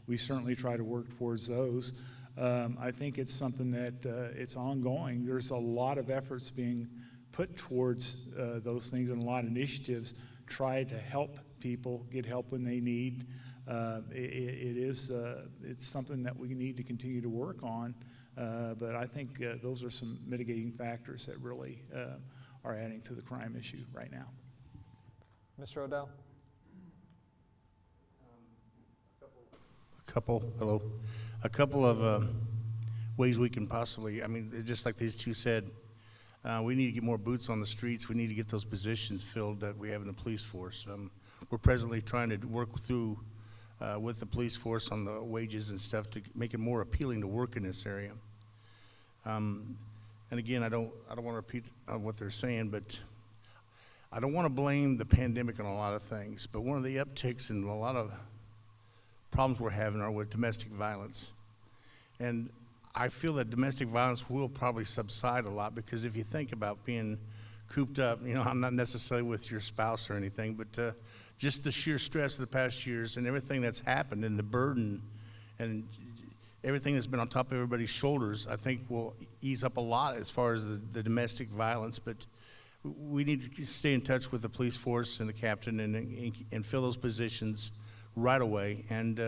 we certainly try to work towards those. I think it's something that it's ongoing. There's a lot of efforts being put towards those things, and a lot of initiatives try to help people get help when they need. It's something that we need to continue to work on. But I think those are some mitigating factors that really are adding to the crime issue right now. Mr. O'Dell? A couple of ways we can possibly, just like these two said, we need to get more boots on the streets. We need to get those positions filled that we have in the police force. We're presently trying to work through with the police force on the wages and stuff to make it more appealing to work in this area. And again, I don't want to repeat what they're saying, but I don't want to blame the pandemic on a lot of things. But one of the upticks in a lot of problems we're having are with domestic violence. And I feel that domestic violence will probably subside a lot, because if you think about being cooped up, I'm not necessarily with your spouse or anything, but just the sheer stress of the past years and everything that's happened and the burden and everything that's been on top of everybody's shoulders, I think will ease up a lot as far as the domestic violence. But we need to stay in touch with the police force and the captain and fill those positions right away, and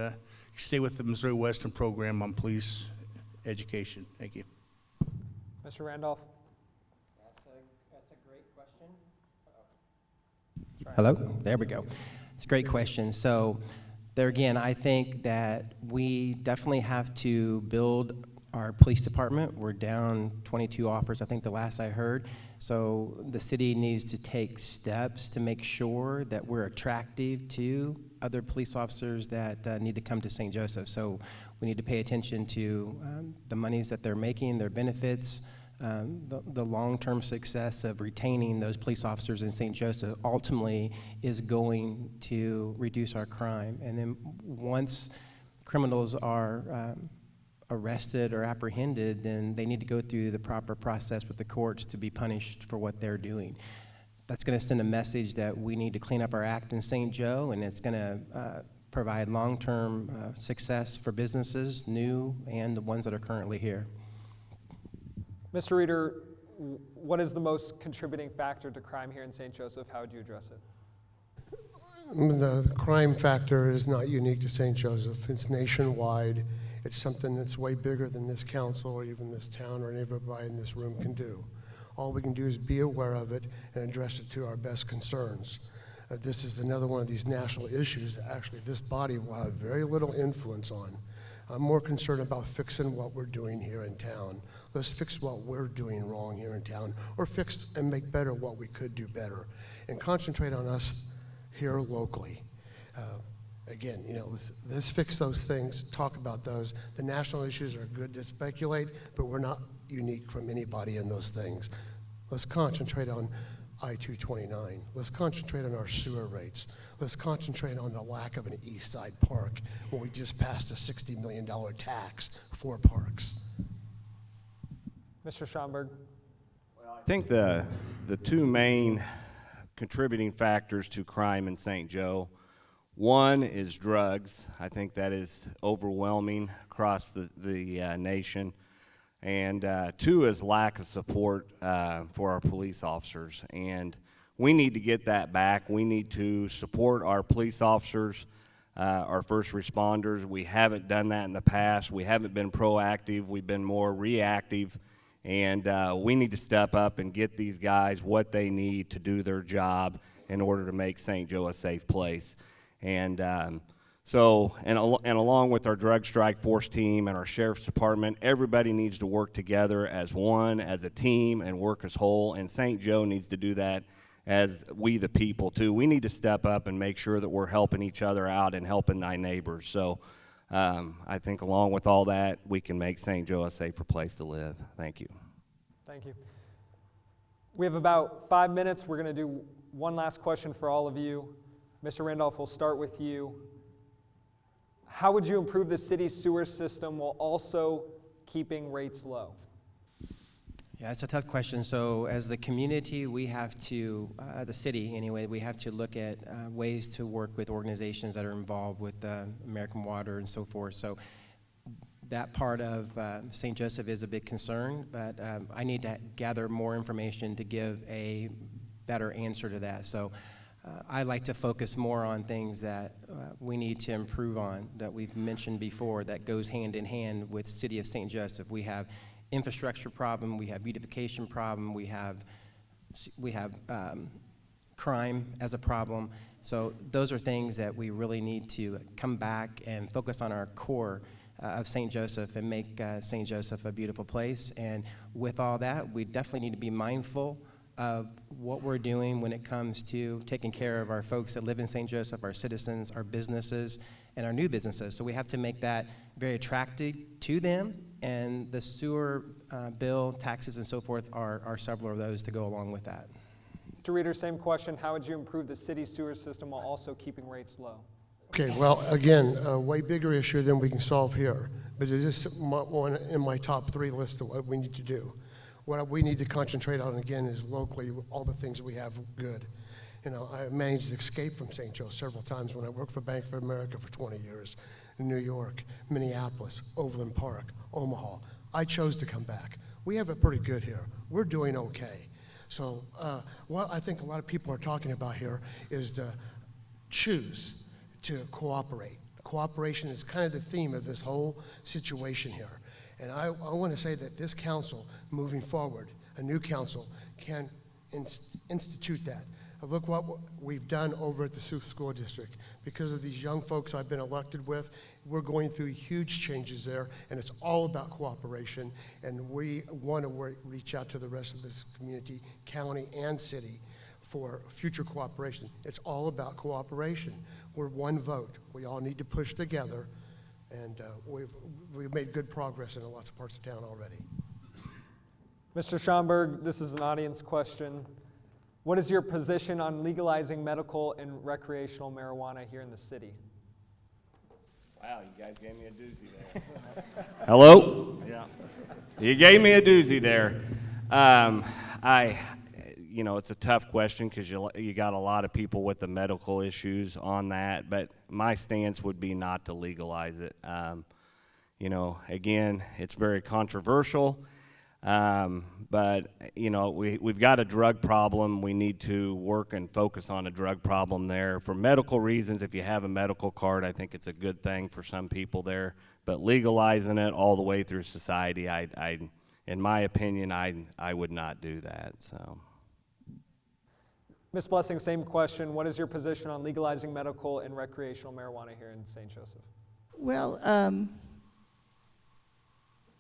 stay with the Missouri Western program on police education. Thank you. Mr. Randolph? That's a great question. Hello? There we go. It's a great question. So there again, I think that we definitely have to build our police department. We're down 22 offers, I think the last I heard. So the city needs to take steps to make sure that we're attractive to other police officers that need to come to St. Joseph. So we need to pay attention to the monies that they're making, their benefits, the long-term success of retaining those police officers in St. Joseph ultimately is going to reduce our crime. And then once criminals are arrested or apprehended, then they need to go through the proper process with the courts to be punished for what they're doing. That's going to send a message that we need to clean up our act in St. Joe, and it's going to provide long-term success for businesses, new and the ones that are currently here. Mr. Reeder, what is the most contributing factor to crime here in St. Joseph? How would you address it? The crime factor is not unique to St. Joseph. It's nationwide. It's something that's way bigger than this council or even this town or anybody in this room can do. All we can do is be aware of it and address it to our best concerns. This is another one of these national issues that actually this body will have very little influence on. I'm more concerned about fixing what we're doing here in town. Let's fix what we're doing wrong here in town, or fix and make better what we could do better, and concentrate on us here locally. Again, let's fix those things, talk about those. The national issues are good to speculate, but we're not unique from anybody in those things. Let's concentrate on I-229. Let's concentrate on our sewer rates. Let's concentrate on the lack of an East Side Park when we just passed a $60 million tax for parks. Mr. Schomburg? Well, I think the two main contributing factors to crime in St. Joe, one is drugs. I think that is overwhelming across the nation. And two is lack of support for our police officers. And we need to get that back. We need to support our police officers, our first responders. We haven't done that in the past. We haven't been proactive. We've been more reactive. And we need to step up and get these guys what they need to do their job in order to make St. Joe a safe place. And along with our drug strike force team and our sheriff's department, everybody needs to work together as one, as a team, and work as whole. And St. Joe needs to do that as we the people too. We need to step up and make sure that we're helping each other out and helping thy neighbors. So I think along with all that, we can make St. Joe a safer place to live. Thank you. Thank you. We have about 5 minutes. We're going to do one last question for all of you. Mr. Randolph, we'll start with you. How would you improve the city's sewer system while also keeping rates low? Yeah, it's a tough question. So as the community, we have to, the city anyway, we have to look at ways to work with organizations that are involved with American Water and so forth. So that part of St. Joseph is a big concern, but I need to gather more information to give a better answer to that. So I like to focus more on things that we need to improve on, that we've mentioned before, that goes hand in hand with City of St. Joseph. We have infrastructure problem, we have beautification problem, we have crime as a problem. So those are things that we really need to come back and focus on our core of St. Joseph and make St. Joseph a beautiful place. And with all that, we definitely need to be mindful of what we're doing when it comes to taking care of our folks that live in St. Joseph, our citizens, our businesses, and our new businesses. So we have to make that very attractive to them, and the sewer bill, taxes, and so forth are several of those to go along with that. Mr. Reeder, same question. How would you improve the city's sewer system while also keeping rates low? Okay, well, again, a way bigger issue than we can solve here, but it is one in my top 3 list of what we need to do. What we need to concentrate on, again, is locally all the things we have good. You know, I managed to escape from St. Joe several times when I worked for Bank of America for 20 years in New York, Minneapolis, Overland Park, Omaha. I chose to come back. We have it pretty good here. We're doing okay. So what I think a lot of people are talking about here is to choose to cooperate. Cooperation is kind of the theme of this whole situation here. And I want to say that this council, moving forward, a new council, can institute that. Look what we've done over at the Sioux School District. Because of these young folks I've been elected with, we're going through huge changes there, and it's all about cooperation. And we want to reach out to the rest of this community, county and city, for future cooperation. It's all about cooperation. We're one vote. We all need to push together. And we've made good progress in lots of parts of town already. Mr. Schomburg, this is an audience question. What is your position on legalizing medical and recreational marijuana here in the city? Wow, you guys gave me a doozy there. Hello? Yeah. You gave me a doozy there. You know, it's a tough question because you got a lot of people with the medical issues on that, but my stance would be not to legalize it. You know, again, it's very controversial, but, you know, we've got a drug problem. We need to work and focus on a drug problem there. For medical reasons, if you have a medical card, I think it's a good thing for some people there, but legalizing it all the way through society, in my opinion, I would not do that, so. Ms. Blessing, same question. What is your position on legalizing medical and recreational marijuana here in St. Joseph? Well,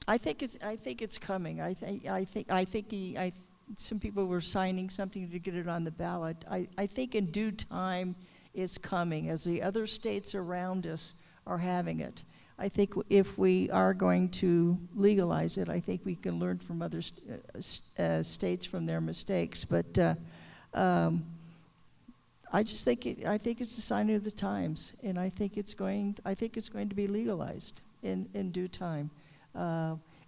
I think it's coming. Some people were signing something to get it on the ballot. I think in due time it's coming, as the other states around us are having it. I think if we are going to legalize it, I think we can learn from other states from their mistakes. But I just think it's a sign of the times, and I think it's going to be legalized in due time.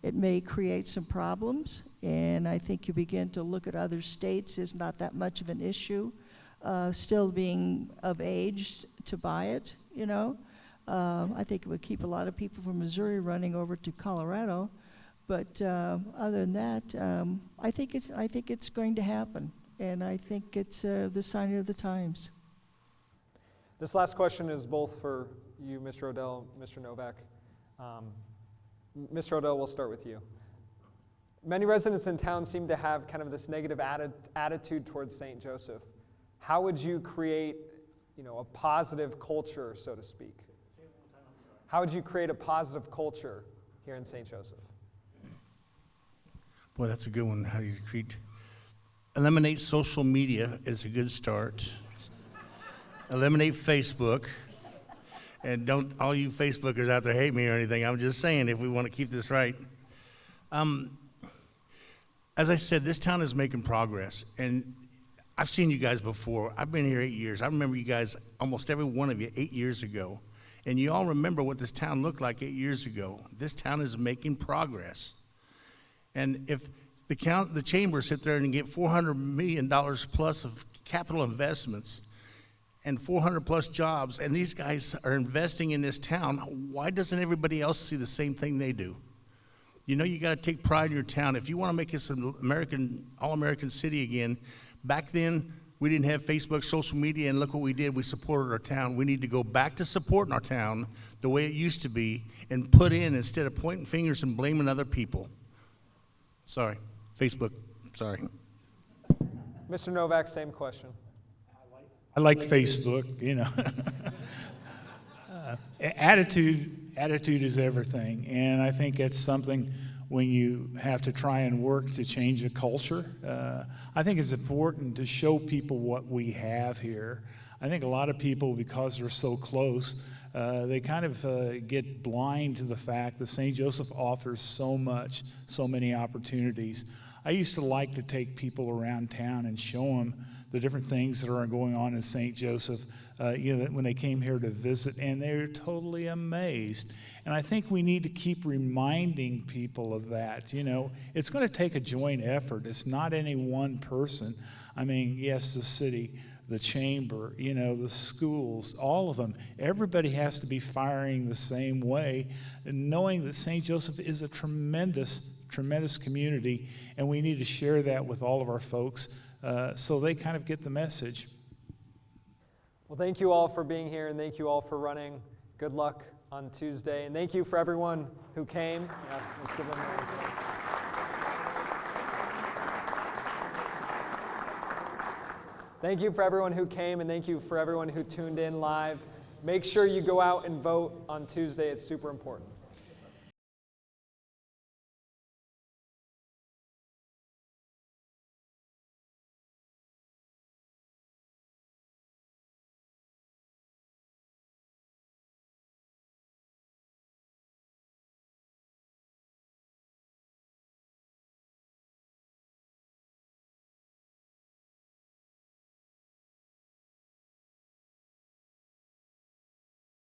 It may create some problems, and I think you begin to look at other states as not that much of an issue, still being of age to buy it, you know. I think it would keep a lot of people from Missouri running over to Colorado, but other than that, I think it's going to happen, and I think it's the sign of the times. This last question is both for you, Mr. Odell, Mr. Novak. Mr. Odell, we'll start with you. Many residents in town seem to have kind of this negative attitude towards St. Joseph. How would you create, a positive culture, so to speak? How would you create a positive culture here in St. Joseph? Boy, that's a good one. How do you eliminate social media is a good start. Eliminate Facebook And don't all you Facebookers out there hate me or anything. I'm just saying if we want to keep this right. As I said, this town is making progress. And I've seen you guys before. I've been here 8 years. I remember you guys, almost every one of you, 8 years ago. And you all remember what this town looked like 8 years ago. This town is making progress. And if the chamber sit there and get $400 million plus of capital investments and 400 plus jobs, and these guys are investing in this town, why doesn't everybody else see the same thing they do? You know, you got to take pride in your town. If you want to make this an all-American city again, back then, we didn't have Facebook, social media, and look what we did. We supported our town. We need to go back to supporting our town the way it used to be and put in instead of pointing fingers and blaming other people. Sorry. Facebook. Sorry. Mr. Novak, same question. I like Facebook, you know. Attitude is everything, and I think it's something when you have to try and work to change a culture. I think it's important to show people what we have here. I think a lot of people, because they're so close, they kind of get blind to the fact that St. Joseph offers so much, so many opportunities. I used to like to take people around town and show them the different things that are going on in St. Joseph, when they came here to visit, and they're totally amazed. And I think we need to keep reminding people of that. You know, it's going to take a joint effort. It's not any one person. I mean, yes, the city, the chamber, you know, the schools, all of them. Everybody has to be firing the same way, and knowing that St. Joseph is a tremendous, tremendous community, and we need to share that with all of our folks so they kind of get the message. Well, thank you all for being here, and thank you all for running. Good luck on Tuesday, and thank you for everyone who came. Yeah, let's give them a Thank you for everyone who came, and thank you for everyone who tuned in live. Make sure you go out and vote on Tuesday. It's super important.